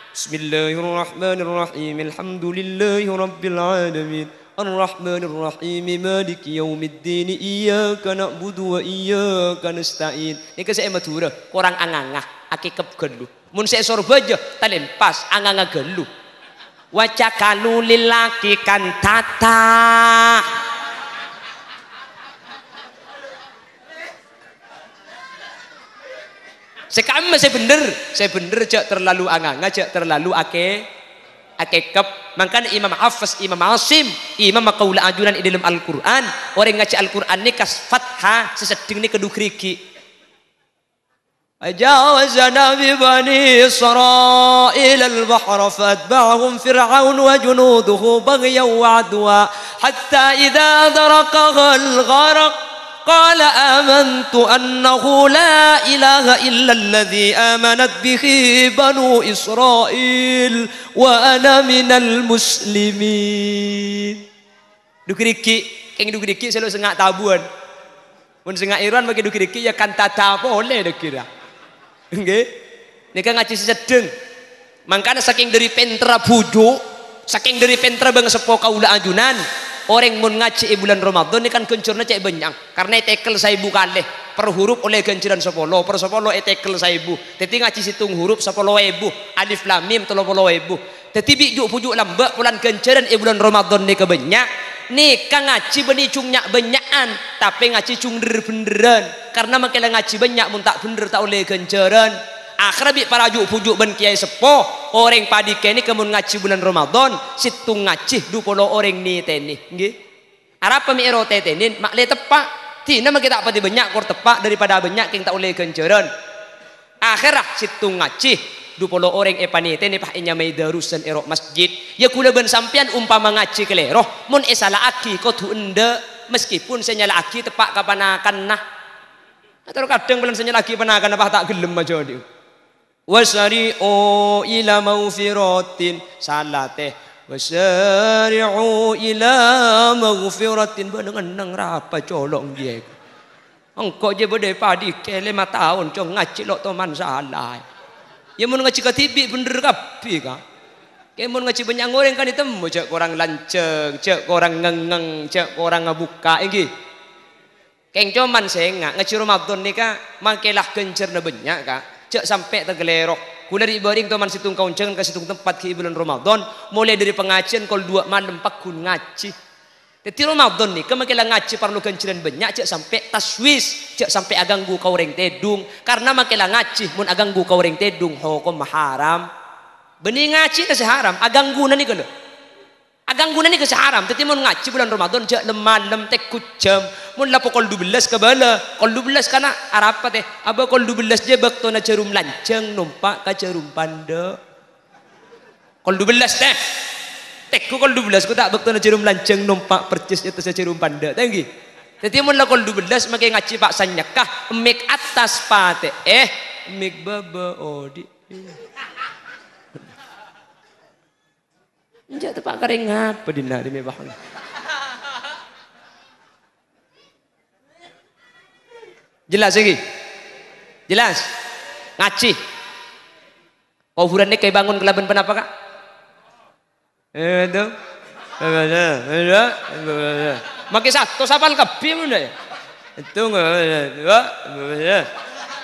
Bismillahirrahmanirrahim alhamdulillahi rabbil alamin Ar-Rahmanir-Rahim Maliki Yaumiddin Iyyaka na'budu wa iyyaka nasta'in. Nika saya matura kurang angangah akikep gelu. Mun saya sorbaja talempas angangah gelu. Waca kalu lilaki kan tata. Sekam saya bener cak terlalu angangah cak terlalu akekap makanya Imam Hafiz Imam Asim Imam Qaula ajunan di dalam Al-Quran orang ngaji Al-Quran ni kas fathah seseding ni kedua kriki ajawazana bi bani Israil al-bahr fatba'ahum fir'aun wa junuduhu baghyan wa adwa hatta idza daraqaha al-gharq قال آمنت أنه لا إله إلا الذي آمنت به بنو إسرائيل وأنا من المسلمين. Dukriki, keng dukriki selalu sengak tabuan. Mun sengak Iran bagi dukriki ya kan tata boleh dekira. Nggih. Nika ngaji sedeng. Mangkana saking dari pentra bujuk, saking dari pentra bang sepo kaula ajunan. Orang mun ngaji bulan Ramadan ini kan kencurnya cek banyak karena tekel 1.000 kali per huruf oleh kenciran 10 per 10 tekel 1.000 jadi ngaji situng huruf 10.000 alif lam mim 30.000 jadi pujuk lambak bulan kenciran bulan Ramadan ini kebanyak nih kan ngaji beni cungnya banyakan tapi ngaji cung beneran karena makin ngaji banyak mun tak bener tak oleh kenciran akhirnya para pujuk ben kiai sepo orang padi kene kemun ngaji bulan Ramadan situng ngaji 20 orang ni teni nggih arep mi ero tetenin mak le tepak tina mah kita pati banyak kur tepak daripada banyak king tak oleh kenceran akhirah situ ngaji 20 orang panite ni pah inya mai darusan erok masjid ya kula ben sampean umpama ngaji keleroh mun salah aki kau tu ende meskipun saya nyala aki tepak kapanakan nah atau kadang bulan saya nyala aki panakan apa tak gelem aja dia wasari'u ila maghfiratin salah teh wasari'u ila maghfiratin beneng rapa colong dia engkau je berde padi ke 5 tahun cong ngaji lo teman salah ya mun ngaji katibi bener kapi ka kayak mun ngaji banyak orang kan ditemu cek orang lanceng cek orang ngengeng cek orang ngabuka iki keng cuman saya ngaji Ramadan ni ka mangkelah kencer na banyak ka cek sampai tergelerok kula di baring teman situng kaunceng ke situng tempat ke bulan Ramadan mulai dari pengajian kol 2 malam pakun ngaji jadi Ramadan ni kemakilah ngaji perlu kenciran banyak cek sampai taswis cek sampai aganggu kau reng tedung karena makilah ngaji mun aganggu kau reng tedung hukum haram benih ngaji kasi haram aganggu ni kalau aganggu ni kasi haram jadi mun ngaji bulan Ramadan cek malam tekut jam mun lapo kol 12 ke bala kol 12 karena apa teh aba kol 12 je bakto na cerum lanceng numpak ka cerum panda kol 12 teh tekku kol 12 ku tak bakto na cerum lanceng numpak percis itu cerum panda tenggi jadi mun la kol 12 makai ngaji pak sanyakah mik atas pate mik baba odi njak tepak kering apa dina di mebah jelas lagi jelas ngaji kuburan ni kayak bangun kelaban penapa kak itu makai satu sapal kapi mana ya itu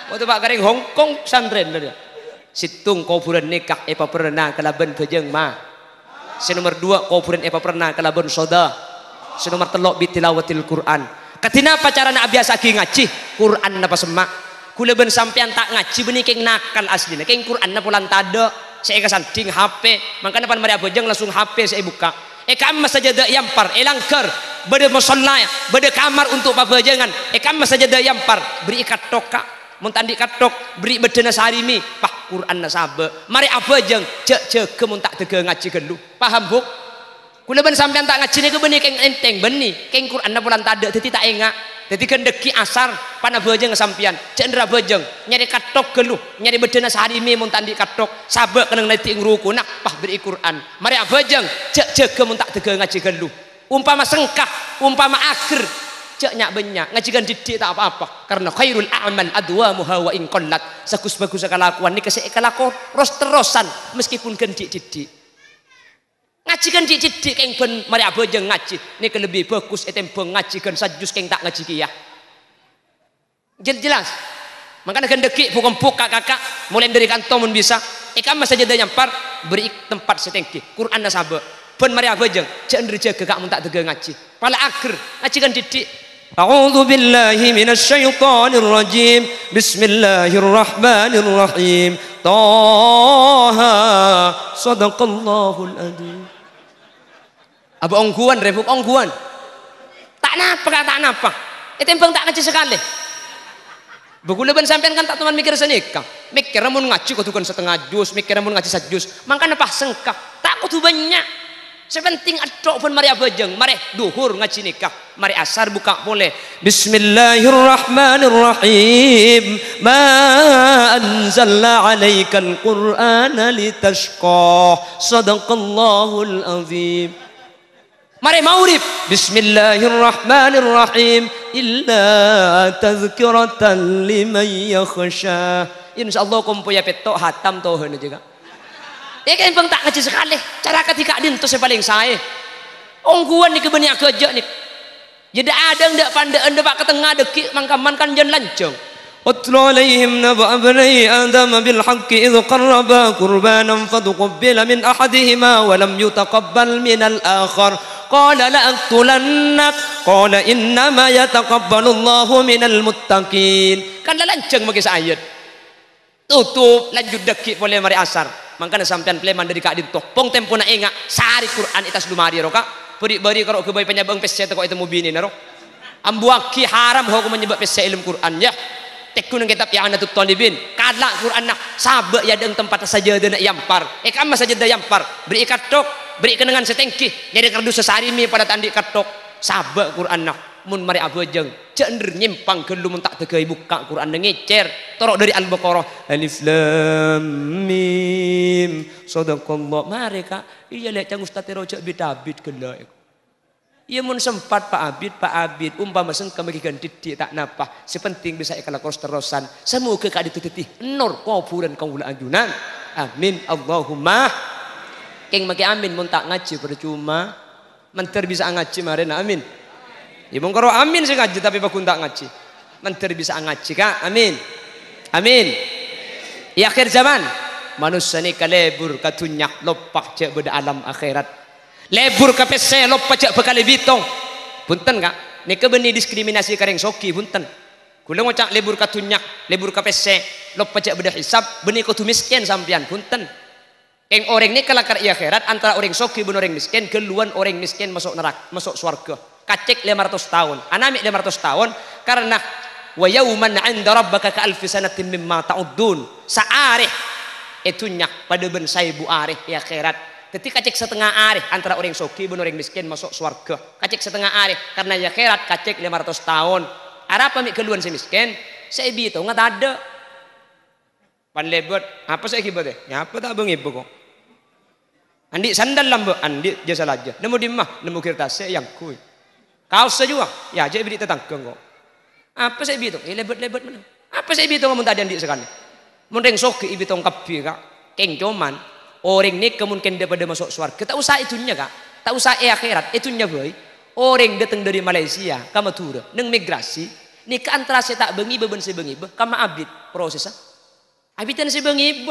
waktu pak kering Hongkong santren dia situng kuburan nikah apa pernah kelaban bejeng mah nomor 2 kuburan apa pernah kelaban soda nomor 3 bitilawatil Quran katina pacarana biasa ki ngaji Quran napa semak kula ben sampean tak ngaji benih keng nakal aslinya keng Quran na pulang tada saya kasanding HP makanya pan mari abojeng langsung HP saya buka kam sajadah yampar langkar bade musalla bade kamar untuk pabejengan kam sajadah yampar beri ikat toka mun tandi katok beri bedena sarimi pah Quran na sabe mari abojeng cek mun tak tege ngaji gelu paham bu kula ben sampean tak ngaji niku benih keng enteng benih keng Quran na pulang tada dadi tak engak dadi kendeki asar pana bojeng sampean cendera bojeng nyari katok geluh nyari bedena sarimi mun tandi katok sabe keneng neti ngruku nak pah beri Quran mari abojeng cek mun tak tege ngaji geluh umpama sengkah umpama akhir cek nyak banyak ngajikan didik tak apa-apa karena khairul a'mal adwamuha wa in qallat bagus kelakuan ni kesek kelakon terosan meskipun gendik-didik ngajikan didik keng ben mari abojeng ngaji ni lebih bagus etembong ngajikan sajus keng tak ngaji kiyah jelas makanya gendeki bukan buka kakak mulai dari kantong mun bisa ikam saja dah nyampar beri tempat setengki Quran nasabe ben mari abojeng cek ndri jaga kak mun tak tege ngaji pala akhir ngajikan didik A'udzu billahi minasy syaithanir rajim. Bismillahirrahmanirrahim. Taha sadaqallahul adzim. Aba ongguan rebuk ongguan. Tak napa. Tembang tak ngaji sekali. Begula ben sampean kan tak teman mikir senikah. Mikir mun ngaji kudu setengah juz, mikir mun ngaji sajuz. Mangkana pas sengkah. Tak kudu banyak. Sepenting adok pun mari abajeng, mari duhur ngaji nikah, mari asar buka boleh. Bismillahirrahmanirrahim. Ma anzalna 'alaikal Qur'ana litashqa. Shadaqallahul azim. Mari maurib. Bismillahirrahmanirrahim. Illa tazkiratan liman yakhsha. Insyaallah kumpuya petok hatam tohen juga. Kan bang tak ngaji sekali cara ketika din tu saya paling saya ongguan ni kebanyak kerja ni jadi ada ndak pandaan ndak ketengah deki mangkaman kan jan lancung utlu alaihim naba abnai adam bil haqqi idh qarraba qurbanan fatuqabbala min ahadihima wa lam yutaqabbal min al akhar qala la aqtulannak qala inna ma yataqabbalu Allahu minal muttaqin kan lancung bagi ayat tutup lanjut deki boleh mari asar makanya sampean pleman dari kak dintoh pong tempo na inga sari Quran itas lumari roka beri karo ke bayi penyabang pesce kok itu mubini naro ambuaki haram ho menyebab pesa ilmu Quran ya tekun kitab i'anatut talibin kalak Quran nak sabak ya deng tempat saja dia nak yampar kama saja dia yampar beri katok beri kenangan setengki jadi kardus sesarimi pada tandi katok sabak Quran nak mun mari abajeng cender nyimpang kelum tak tegai buka Quran ngecer torok dari Al-Baqarah alif lam mim sadaqallah mari kak iya lek cang ustaz rojak bidabid gela iya mun sempat Pak Abid umpama sengke bagikan didik tak napa sepenting bisa ikala terus-terusan semoga kak ditutiti nur kuburan kaula anjunan amin Allahumma keng make amin mun tak ngaji percuma menter bisa ngaji maren amin ya mung karo amin sih ngaji tapi bakun tak ngaji menter bisa ngaji kak amin amin di akhir zaman manusia ni kalebur katunyak lopak cek beda alam akhirat lebur ka pese lopak cek bekali bitong punten kak ni kebeni diskriminasi kareng soki punten kula ngocak lebur katunyak lebur ka pese lopak cek beda hisab beni kutu miskin sampian punten keng orang ni kelakar i akhirat antara orang soki ben orang miskin keluan orang miskin masuk neraka masuk surga kacek 500 tahun anami 500 tahun karena wa yauman 'inda rabbaka ka alfi sanatin mimma ta'uddun saarih itunya pada ben 1000 arih di akhirat ketika cek setengah arih antara orang soki ben orang miskin masuk surga kacek setengah arih karena di akhirat kacek 500 tahun arapa mi keluan si miskin saya bi itu ngat ada pan lebet apa saya kibet ya apa tak bengi kok andi sandal lambe andi jasa aja nemu di mah nemu kertas yang kui kau sejuang ya jadi beri tetangga kok apa saya bitung lebet-lebet mana apa saya bitung mun tadi andi sekali mun reng sok ibitong kapi kak keng cuman orang ni kemungkinan daripada masuk surga tak usah itunya kak tak usah akhirat itunya boy orang datang dari Malaysia ke Madura neng migrasi ni ke antara saya tak bengi beben saya bengi kama abid prosesnya abidan saya bengi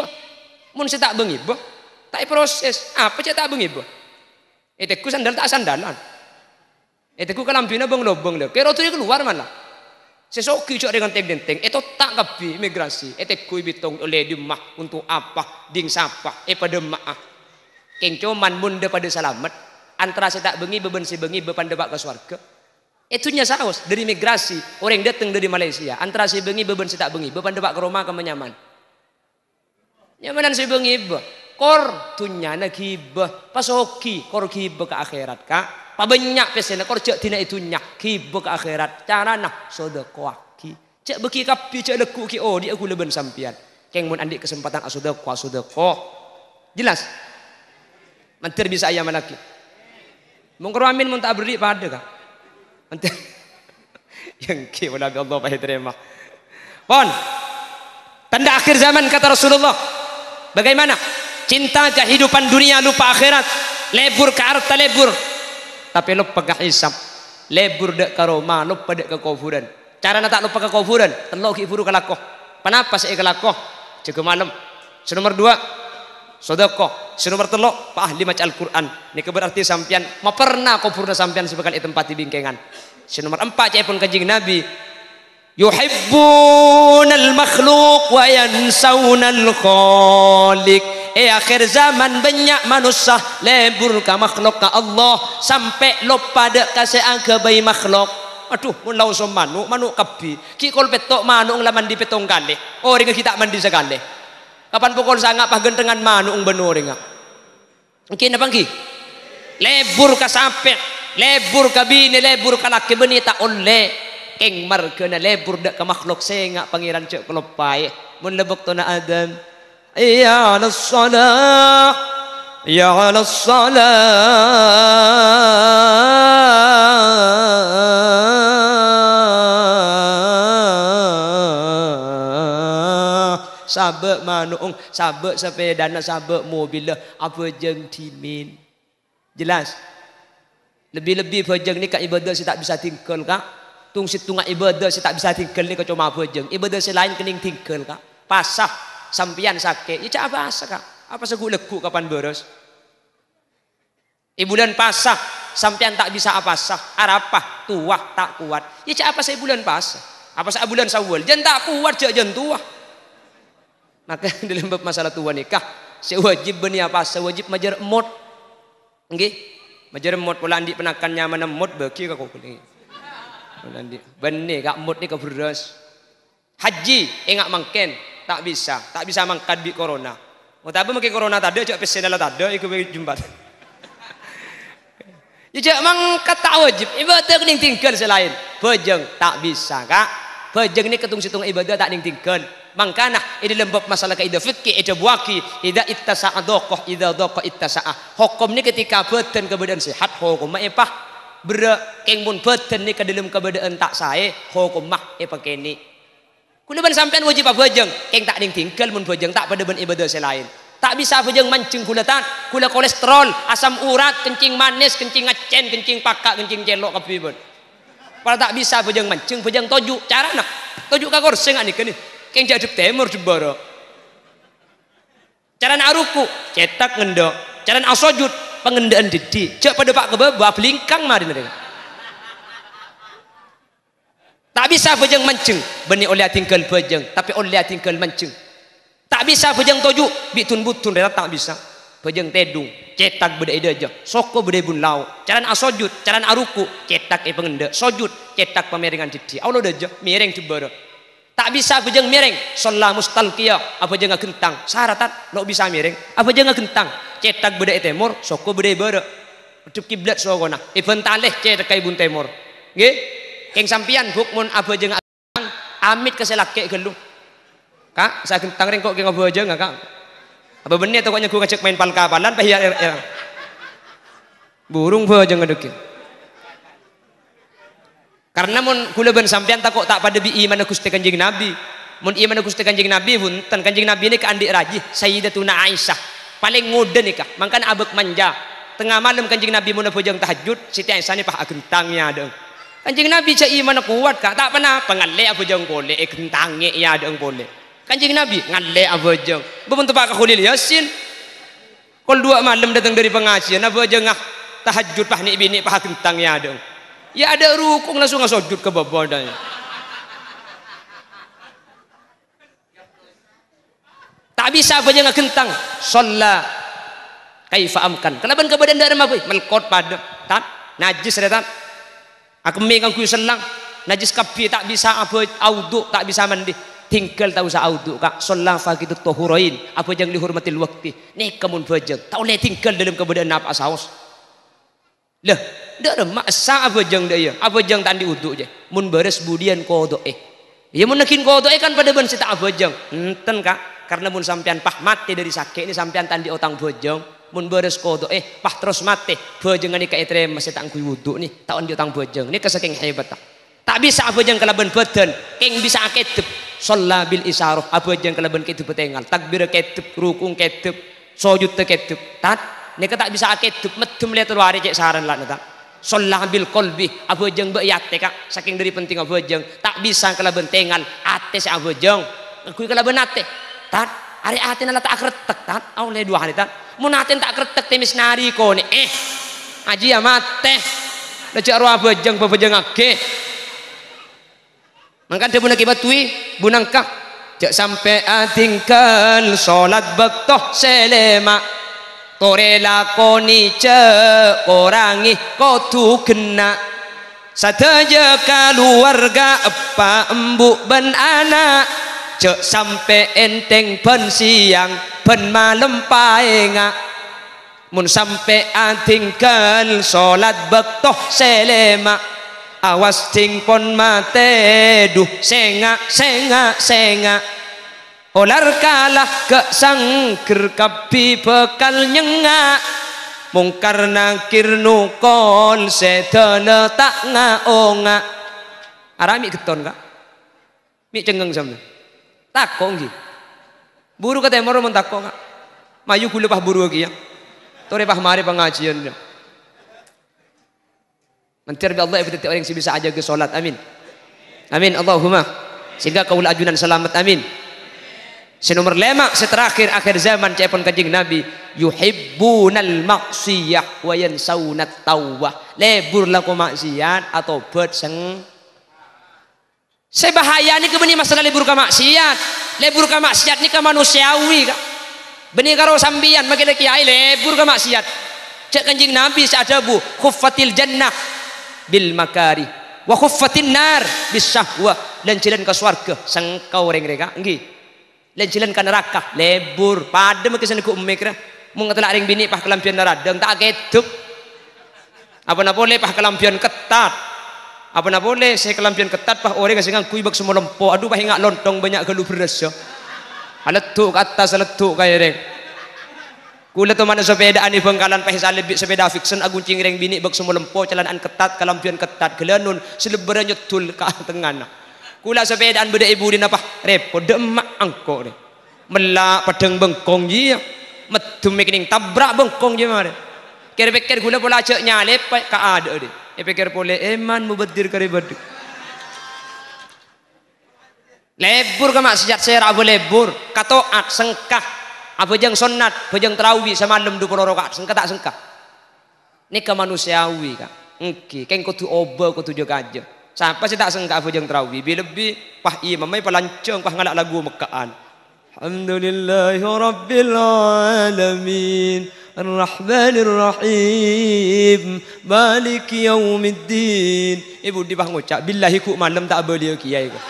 mun saya tak bengi tak proses apa saya tak bengi eteku sandal tak sandalan eteku kalampina bang lobang le kero tu keluar mana sesoki cok dengan teng-teng itu tak kapi migrasi eteku bitong oleh di mah untuk apa ding sapa pada maah keng cuman mun pada selamat antara saya tak bengi beben si bengi bepan debak ke surga itunya saus dari migrasi orang datang dari Malaysia antara si bengi beben si tak bengi bepan debak ke rumah ke menyaman nyamanan si bengi kor tunya na kibah pasoki kor kibah ke akhirat kak pabanyak pesena kor cek tina itunya kibah ke akhirat cara nak sedekah ki cek beki kapi cek leku ki oh dia aku leben sampian keng mun andik kesempatan sedekah jelas mantir bisa ayam lagi mung amin mun tak beri pada kak mantir yang ki wala Allah pa terima pon tanda akhir zaman kata Rasulullah bagaimana cinta kehidupan dunia lupa akhirat lebur ke harta lebur tapi lupa ke hisab lebur dek ke Roma lupa dek ke kufuran cara nak tak lupa ke kufuran telok ki buru kalakoh kenapa saya kalakoh jaga malam nomor 2 sedekah nomor 3 pak ahli maca Al-Quran ini berarti sampian ma pernah kufurna sampian sebagai tempat bingkengan nomor 4 cai pun kanjing Nabi yuhibbunal makhluk wa yansaunal khaliq akhir zaman banyak manusia lebur ke makhluk ke Allah sampai lupa dek kasih angka bayi makhluk aduh mun lau som manuk kapi ki kol petok manuk laman di petong kali orang kita mandi sekali kapan pukul sangat pagentengan manuk bener nga mungkin apa ki lebur ke sampai lebur ke bini lebur ke laki beni tak oleh keng marga na lebur dek ke makhluk senga pangeran cek kelopai mun lebok to na Adam ya ala salah ya ala salah sabek manung sabek sepeda sabek mobil apa jeng timin jelas lebih-lebih pejeng ni kat ibadah saya tak bisa tinggal kak tung situngak ibadah saya tak bisa tinggal ni kau cuma pejeng ibadah saya lain kening tinggal kak pasah sampian sakit ya cak apa asa kak apa seguk lekuk kapan beres bulan pasah sampian tak bisa apa sah arapah tua tak kuat ya cak apa saya bulan pasah apa saya bulan Syawal jangan tak kuat jangan tua maka dalam bab masalah tua nikah saya wajib beni apa saya wajib majar emot nggih majar emot pula andi penakan nyaman emot beki kau kuling Benih gak mood ni keberas. Haji enggak mangken tak bisa mangkat di corona. Mau tapi mungkin corona tadi cak pesen lah tadi ikut jumpat. Ya mangkat tak wajib ibadah ning tinggal selain bejeng tak bisa kak. Bejeng ni ketung situng ibadah tak ning tinggal. Mangkana ini lembab masalah kaidah fikih ida buaki ida ittasa'a doqoh ida doqoh ittasa'a. Hukum ni ketika badan keadaan sehat hukum epah berak keng mun badan ni ke dalam keadaan tak sae hukum mah epah kene. Kula ban sampean wajib bejeng keng tak ning tinggal mun bejeng tak pada ben ibadah selain. Tak bisa bejeng mancing kula kolesterol, asam urat, kencing manis, kencing ngacen, kencing pakak, kencing celok kabeh pun. Kalau tak bisa bejeng mancing, bejeng tojuk. Cara nak tojuk ka kursi ngak nih. Keng jaduk temur jebara. Cara nak ruku, cetak ngendok. Cara nak sujud, pengendaan didi. Jak pada pak kebaba belingkang mari mereka. Tak bisa bejeng mancing, benih oleh tinggal bejeng, tapi oleh tinggal mancing. Tak bisa bejeng toju, bitun butun rela tak bisa. Bejeng tedung, cetak beda ide aja. Soko beda bun lau. Caran asojud, caran aruku, cetak pengende. Sojud, cetak pemeringan didi. Allah aja, miring jebara. Tak bisa bejeng miring, sholat mustalqiyah, apa jenga gentang. Syaratan, lo bisa miring, apa jenga gentang. Cetak beda temur, soko beda bara. Ucup kiblat soko nah. Ibn taleh cetak ibun temur. Nggih? Keng sampian bukmun apa jenga amit keselake gelung. Kak, saya gentang ring kok keng apa aja enggak kak? Apa benih atau koknya gue ngajak main pal-kapalan pah ya. Burung apa aja ngedekin. Karena mun kula ben sampean takok tak pada bi iman Gusti Kanjeng Nabi. Mun iman Gusti Kanjeng Nabi punten Kanjeng Nabi ini ke andik rajih Sayyidatuna Aisyah. Paling ngoden nikah, mangkan abek manja. Tengah malam Kanjeng Nabi mun bojong tahajud, Siti Aisyah ni pah gentangnya deung. Kanjeng Nabi cak iman kuat kak, tak pernah pengalek apa jong kole gentangnya ya deung kole. Kanjeng Nabi ngalek apa jong. Bebentuk pak Khalil Yasin. Kol 2 malam datang dari pengajian apa jong tahajud pah ni bini pah gentangnya deung. Ya ada rukuk langsung ngasujud ke bawah dadanya. Tak bisa apa jangan kentang. Sholat kaifa amkan. Kenapa ke badan darah apa? Melkot pada tat najis retan. Aku megang kuy selang najis kapi tak bisa apa audu tak bisa mandi. Tinggal tak usah audu kak. Sholat fakitu tohurain. Apa jangan dihormatil waktu. Nih kamu bajang. Tak boleh tinggal dalam keadaan apa saus. Lah, dak ada maksa apa jang dia. Apa jang tandi uduk je. Mun beres budian kodok Ya mun nakin kodok kan pada ben sita apa jang. Enten kak, karena mun sampean pah mati dari sakit ini sampean tandi otang bojong. Mun beres kodok pah terus mati. Bojong ni ka etre masih tak kui uduk ni. Tak andi otang bojong. Ni kesaking hebat tak. Tak bisa apa jang kelaban badan. Keng bisa akedep. Sholla bil isyarah. Apa jang kelaban kedep petengal. Takbir kedep, rukung kedep, sujud kedep. Tat nek tak bisa akedep medem lihat luar cek saran lah neta. Sholat bil qalbi apa jeng mbak yate kak saking dari penting apa jeng tak bisa kelaban tengal ate si apa jeng kui kelaban ate tat hari ate nala tak kretek tat oleh 2 hari tat mun ate tak kretek temis nari ko ni aji ya mate lecek ro apa jeng age mangkan dia bunak ibatui bunangkah jak sampai atingkal sholat bektoh selema tore lakoni orangi kotu kena sadaja keluarga apa embuk ben anak cek sampai enteng ben siang ben malam paenga mun sampai atingkal sholat bektoh selema awas tingpon mate duh senga olar kalah ke sangker kapi bekal nyengak mungkar nakir nukol sedana tak ngaonga arami keton kak mi cengeng sampe takok nggih buru kata emor mun takok kak mayu kula pah buru lagi ya tore pah mari pengajian mentir bi Allah ibadati orang yang bisa aja ke salat amin amin Allahumma sehingga kaul ajunan selamat amin. Senomor 5 seterakhir akhir zaman cepon Kanjeng Nabi yuhibbunal maksiyah wa yansawunat tawbah lebur laku maksiat atau bet seng sebahaya ni ke benih masalah lebur ka maksiat ni ka manusiawi ka benih karo sambian makile kiai lebur ka maksiat cek Kanjeng Nabi seadabu khuffatil jannah bil makari wa khuffatin nar bisyahwa lan jalan ke swarga sangkau reng reka nggih lan jalan ke neraka lebur padem ke sana ku umikra mung ngetelak ring bini pah kelampian naradeng tak kedup apa na boleh pah kelampian ketat apa na boleh saya kelampian ketat pah orang kasih ngangkui bak semua lempo aduh pah ingak lontong banyak gelu beres yo aletuk atas aletuk kaya reng kula to mana sepeda ani bengkalan pah salib sepeda fiction agun cingreng bini bak semua lempo calanaan ketat kelampian ketat gelanun selebera nyetul ka tengana kula sepedaan beda ibu dina pah repot demak angko re melak pedeng bengkong dia medum mikining tabrak bengkong dia mare kira-kira gula pola cek nyalep ka ada deh pikir boleh eman mubadir kari badik lebur ka maksiat saya rabu lebur katoat sengkah apa jang sunat bajang terawih semalam 20 rakaat sengkah tak sengkah ini ke manusiawi kak engki keng kudu oba kudu jaga aja siapa sih tak sengkah bajang terawih lebih pah imam mai palancong pah ngalak lagu mekaan alhamdulillahi rabbil alamin Ar-Rahmanir Rahim Maliki Yaumiddin ibu di bah ngucap billahi ku malam tak beliau kiai ku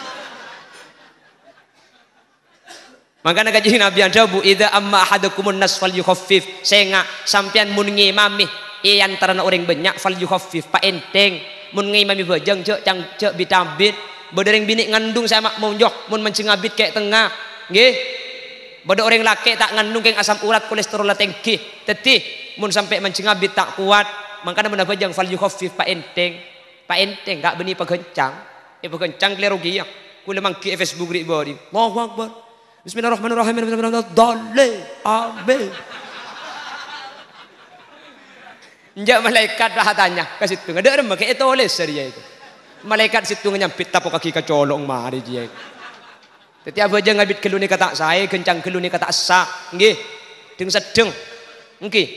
makanya kaji Nabi anda bu idza amma ahadukumun nas fal yukhaffif senga sampean mun ngimami antara orang banyak fal yukhaffif pa enteng mun ngimami bajang cek cang cek bitambit bedereng bini ngandung sama monjoh mun mencingabit kayak tengah nggih bodoh orang laki tak ngandung keng asam urat kolesterol tinggi tetih mun sampai mencingabit tak kuat makanya menapa jang fal yukhaffif pa enteng gak beni pagencang pagencang klerogi ya kula mangki Facebook ri bodi Allahu akbar bismillahirrahmanirrahim dalil amin njak malaikat dah tanya ke situ ada remah ke itu oleh seria itu malaikat situ nyampit tapo kaki kecolong mari dia setiap aja ngabit keluni kata saya kencang keluni kata asa nggih deng sedeng nggih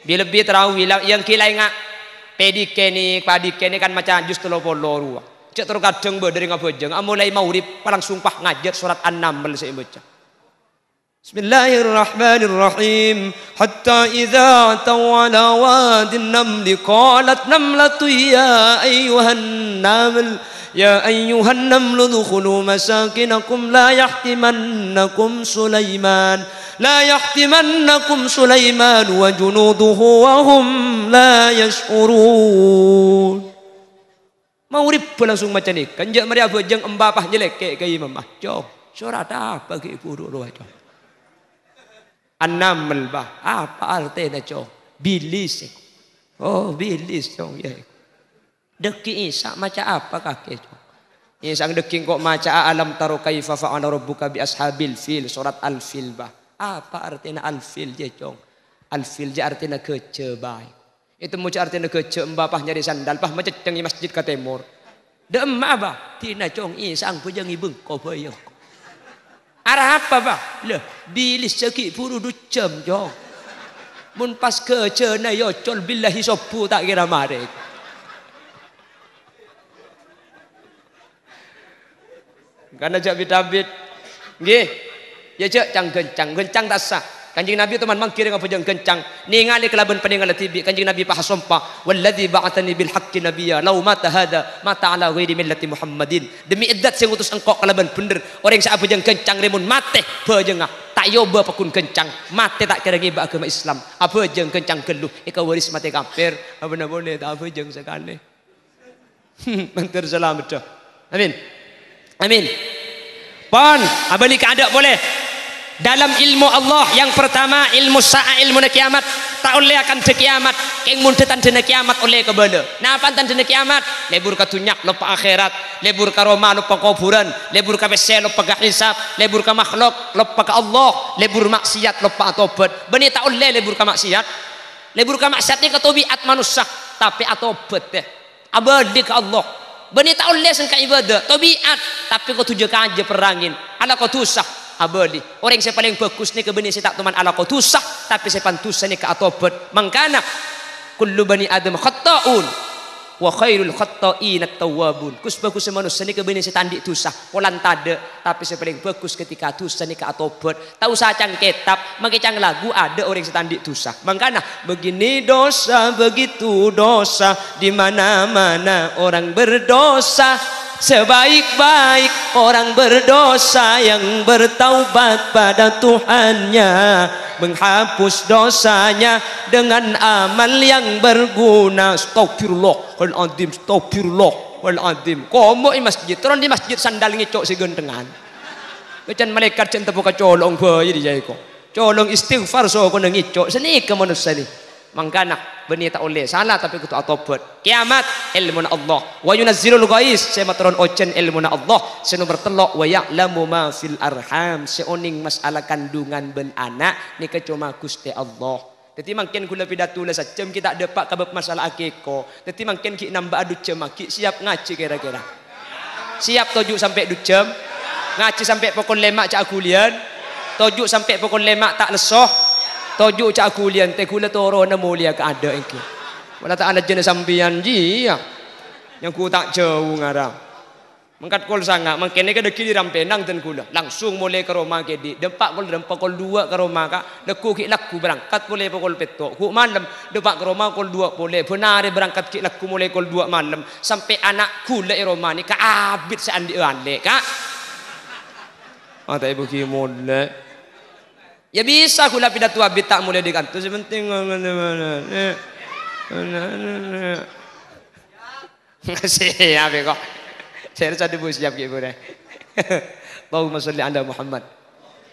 bila lebih terawih yang kilai ngak pedike ni padike ni kan macam jus 30 ruah cek terkadang badering abajang mulai maurib langsung pah ngajar surat An-Naml saya baca Bismillahirrahmanirrahim hatta idza tawala wadin namli qalat namlatu ya ayyuhan naml يا أيها النمل ادخلوا مساكنكم لا يحطمنكم سليمان وجنوده وهم لا يشعرون maurib langsung macam ni kanjak mari abajang embapah jelek ke imam jauh surat apa ke ibu dulu aja An-Naml bah apa artinya jauh bilis oh bilis jauh ya deki Isa maca apa kakek Isa deki kok maca alam taro kaifa fa'ala rabbuka bi ashabil fil surat al-fil bah apa artinya al-fil je cong al-fil je artinya kecebai itu muca artinya kece mbapah nyari sandal pah maceteng masjid ka timur de emma bah tina cong Isa ang pujangi bengko bayang arah apa bah leh bilis ceki puru ducem cong mun pas kece na yo col billahi sopu tak kira mare karena jak bitabit nggih ya cek gencang tak sah kanjeng Nabi teman mangkir dengan pejang gencang ningali kelaban peningal tibi kanjeng Nabi pah sumpah walladzi ba'athani bil haqqi nabiyya law mata hada mata ala ghairi millati Muhammadin demi iddat sing utus engkau kelaban bener orang sa pejang gencang remun mate pejengah tak yoba pakun gencang mate tak kira ngibah agama Islam apa jeung gencang geluh ika waris mate kafir apa boleh tak apa jeung sekali mantir selamat dah amin pon abali kada boleh dalam ilmu Allah yang pertama ilmu sa'a ilmu kiamat tak oleh akan de kiamat keng mundetan dina kiamat oleh kebala napa tan dina kiamat lebur ka tunyak lupa akhirat lebur ka roma lupa kuburan lebur ka bese lupa ka hisab lebur ka makhluk lupa ka Allah lebur maksiat lupa tobat beni tak oleh lebur ka maksiat ni ka tabiat manusia tapi atobat teh abadi ka Allah bani tak oleh sengka ibadah tabiat tapi kau tujuh aja perangin ala kau tusah abadi orang yang paling bagus ni ke bani saya tak teman ala kau tusah tapi saya pantusan ni ke atobat mangkana kullu bani adam khata'un wa khairul khatta'in at-tawwabun. Kus bagus manusia ni kebini setandik dosa polan tade, tapi sepaling bagus ketika dosa ni ka atobat. Tahu sacang kitab makicang lagu ada orang setandik dosa. Makanya begini dosa begitu dosa, di mana-mana orang berdosa. Sebaik-baik orang berdosa yang bertaubat pada Tuhannya, menghapus dosanya dengan amal yang berguna. Astagfirullahaladzim, astagfirullahaladzim. Komo di masjid, turun di masjid sandal ngicok si gentengan. Macam malaikat cinta buka colong bayi di jaiko. Colong istighfar so ko ngicok seni ke manusia ni. Mangkana benih tak oleh salah tapi kutu atobat. Kiamat ilmu Allah. Wa yunazzilul ghais sema turun ocean ilmu Allah. Seno bertelok wa ya'lamu ma fil arham. Seoning masalah kandungan ben anak ni kecuma Gusti Allah. Jadi mungkin kula pidato la sajam kita dapat kabab masalah akiko. Jadi mungkin ki nambah adu jam ki siap ngaji kira-kira. Siap 7 sampai 2 jam. Ngaji sampai pukul 5 cak kulian. 7 sampai pukul 5 tak lesoh. Tojuk cak kulian teh kula toro na mulia ka ada iki. Wala tak ada jenis sampian ji ya. Yang ku tak jauh ngarang. Mangkat kol sanga mangkene ka deki di rampenang ten kula. Langsung mulai ke rumah ke di. Dempak kol 2 ke rumah ka. Deku ki laku berangkat mulai pukul 7. Ku malam depak ke rumah kol 2 boleh. Benar berangkat ki laku mulai kol 2 malam sampai anak kula di rumah ni ka abit seandi ande ka. Ada ibu ki mulai. Ya bisa kula pidato abit tak mulai di kantor sepenting siap kok. Saya rasa debu siap gitu deh. Allahumma sholli ala Muhammad.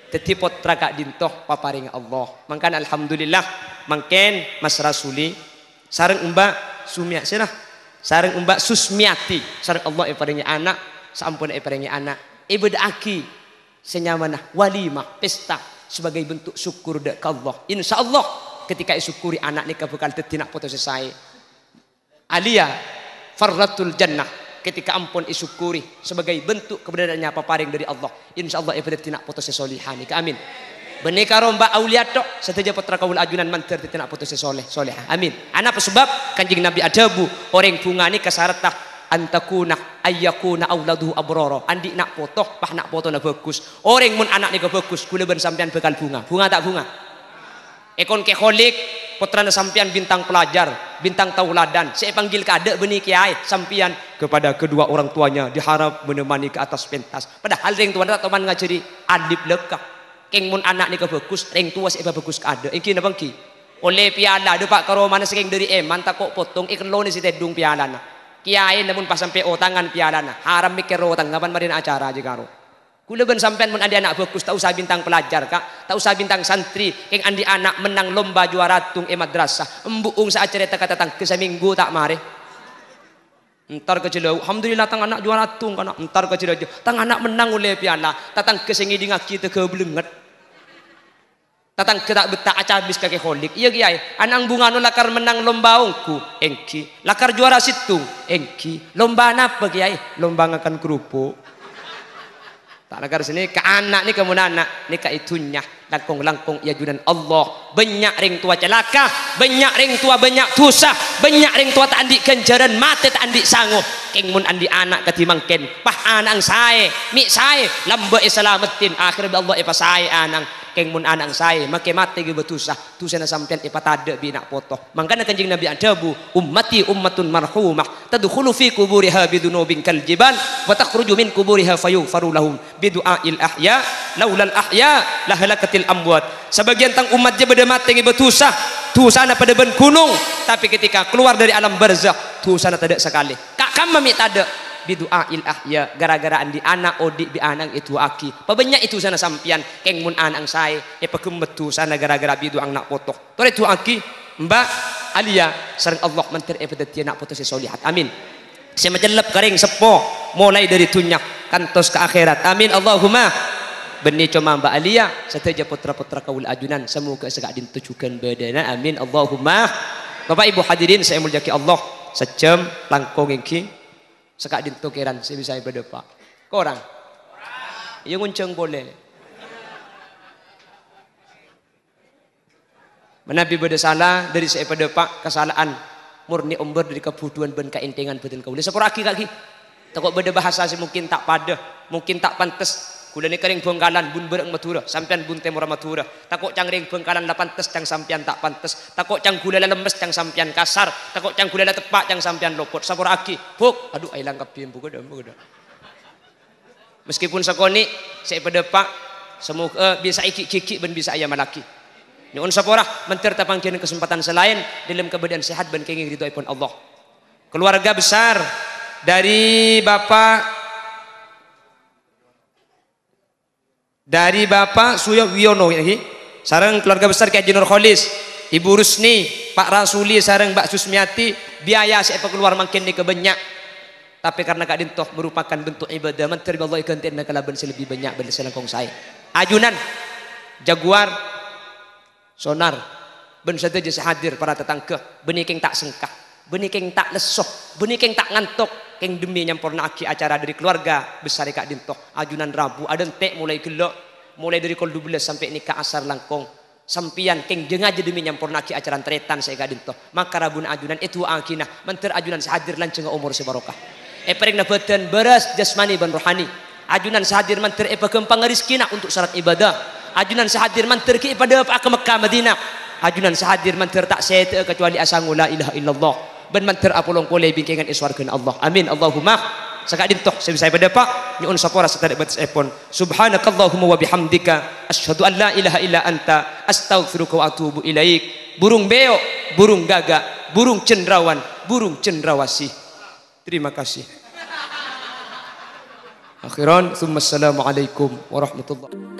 Teti potra kak dintoh paparing Allah. Mangkan alhamdulillah mangken Mas Rasuli sareng Mbak Sumia sirah. Sareng Mbak Susmiati sareng Allah paringi anak sampun paringi anak. Ibadah aki senyamanah walimah pesta sebagai bentuk syukur ke Allah. Insya Allah ketika syukuri anak nikah bakal tidak putus selesai. Alia farratul jannah ketika ampun syukuri sebagai bentuk keberadaannya paparing dari Allah. Insya Allah ibadat tidak putus solihah nikah. Amin. Benika romba aulia tok seteja putra kaul ajunan manter tidak putus solihah. Amin. Anak sebab kanjeng Nabi adabu orang bunga ni kasarta antakuna ayyakuna auladuhu abrara. Andi nak potoh pah nak foto na bagus. Orang mun anak ni bagus kula ben sampean bekal bunga. Bunga tak bunga? Ekon ke kholik putra na sampean bintang pelajar, bintang tauladan. Saya panggil kadek beni kiai sampean kepada kedua orang tuanya diharap menemani ke atas pentas. Padahal ring tuan tak teman ngajari adib lekah. Keng mun anak ni bagus, ring tua saya bagus kadek. Iki na bangki. Oleh piala depak karo mana saking dari eman tak kok potong ikan lo ni si tedung piala na. Kiai namun pas sampai tangan piala na haram mikir otang ngapan marin acara aja karo. Kula ben sampean mun andi anak bagus tak usah bintang pelajar kak, tak usah bintang santri, keng andi anak menang lomba juara tung madrasah, embuung sa acara kata tang ke seminggu tak mare. Entar kejelau, alhamdulillah tang anak juara tung kana, entar kejelau tang anak menang oleh piala, tatang kesengi di ngaki teu keblenget. Tatang ketak betak acabis kaki holik. Iya kiai, anang bunga no lakar menang lomba ongku, engki. Lakar juara situng, engki. Lomba apa kiai? Lomba ngakan kerupuk. Tak lakar sini ke anak ni kamu anak ni ka itunya langkung ya junan Allah. Banyak ring tua celaka, banyak ring tua banyak dosa, banyak ring tua tak andi ganjaran mati tak andi sanggup. Keng mun andi anak katimang ken pah anang sae, mi sae lamba islamatin akhir Allah ipa sae anang. Keng mun anang saya make mati ge betusah tusana sampean ipatade bina potoh. Mangkana kanjeng Nabi adabu ummati ummatun marhumah tadkhulu fi kuburiha bidunubin kal jibal wa takhruju min kuburiha fayughfaru lahum bidu'ail ahya laulal ahya lahalakatil amwat. Sebagian tang umat je beda mati ge betusah tusana pada ben gunung tapi ketika keluar dari alam barzakh tusana tidak sekali. Kak kam mami tade bidu'ail ahya gara-gara andi anak odik bi anang itu aki pabanyak itu sana sampian keng mun anang saya pekembetu sana gara-gara bidu ang nak potoh tore itu aki Mbak Alia sareng Allah mentir epedetia nak potoh solihat amin saya majelep kering sepo mulai dari tunyak kantos ke akhirat amin Allahumma benih cuma Mbak Alia seteja putra-putra kaul ajunan semoga segak dintujukan badana amin Allahumma. Bapak Ibu hadirin saya muliaki Allah sejam langkung iki sekak dintukiran saya bisa berdepak korang iya ngunceng boleh menabi beda salah dari saya berdepak kesalahan murni umber dari kebutuhan ben kaintengan badan kaula saporaki kaki takut beda bahasa sih mungkin tak pada mungkin tak pantes kula ni kering Bengkalan bun bereng Madura sampean bun temura Madura takut cangring Bengkalan la pantes cang sampean tak pantes takut cang gula lemes cang sampean kasar takut cang gula tepak cang sampean lopot saporaki buk aduh ai langkap pian buka meskipun sakoni saya pada pak semoga bisa iki ben bisa ayam laki nyuwun sapora menter tapangkeun kesempatan selain dalam keadaan sehat ben kenging ridhoipun Allah keluarga besar dari Bapak Suyo Wiono ini sareng keluarga besar Ki Haji Nur Kholis Ibu Rusni Pak Rasuli sareng Mbak Susmiati biaya saya keluar makin ni kebanyak tapi karena Kak Dintoh merupakan bentuk ibadah menteri Allah gantian kalaban lebih banyak benda selangkong saya ajunan jaguar sonar ben saja hadir para tetangga benikeng tak sengkah benikeng tak lesoh benikeng tak ngantuk keng demi nyamporna aki acara dari keluarga besar Kak Dintoh ajunan Rabu ada entek mulai gelok mulai dari kol 12 sampai nikah asar langkong sampian keng jengaja demi nyamporna aki acara tretan saya Kak Dintoh maka rabun ajunan itu akinah menter ajunan sehadir lanceng umur sebarokah pereng badan beras jasmani ban rohani ajunan sehadir menter pagempang rizkina untuk syarat ibadah ajunan sehadir menter ki pada ke Mekah Madinah ajunan sehadir menter tak sete kecuali asangu la ilaha illallah ben menter apolong koleh bingkingan iswarkeun Allah amin Allahumma sakadin toh saya pada pak nyuun sapora satade batas epon subhanakallahumma wa bihamdika asyhadu an la ilaha illa anta astaghfiruka wa atubu ilaik burung beo burung gagak burung cendrawan burung cendrawasih terima kasih akhiran assalamualaikum warahmatullahi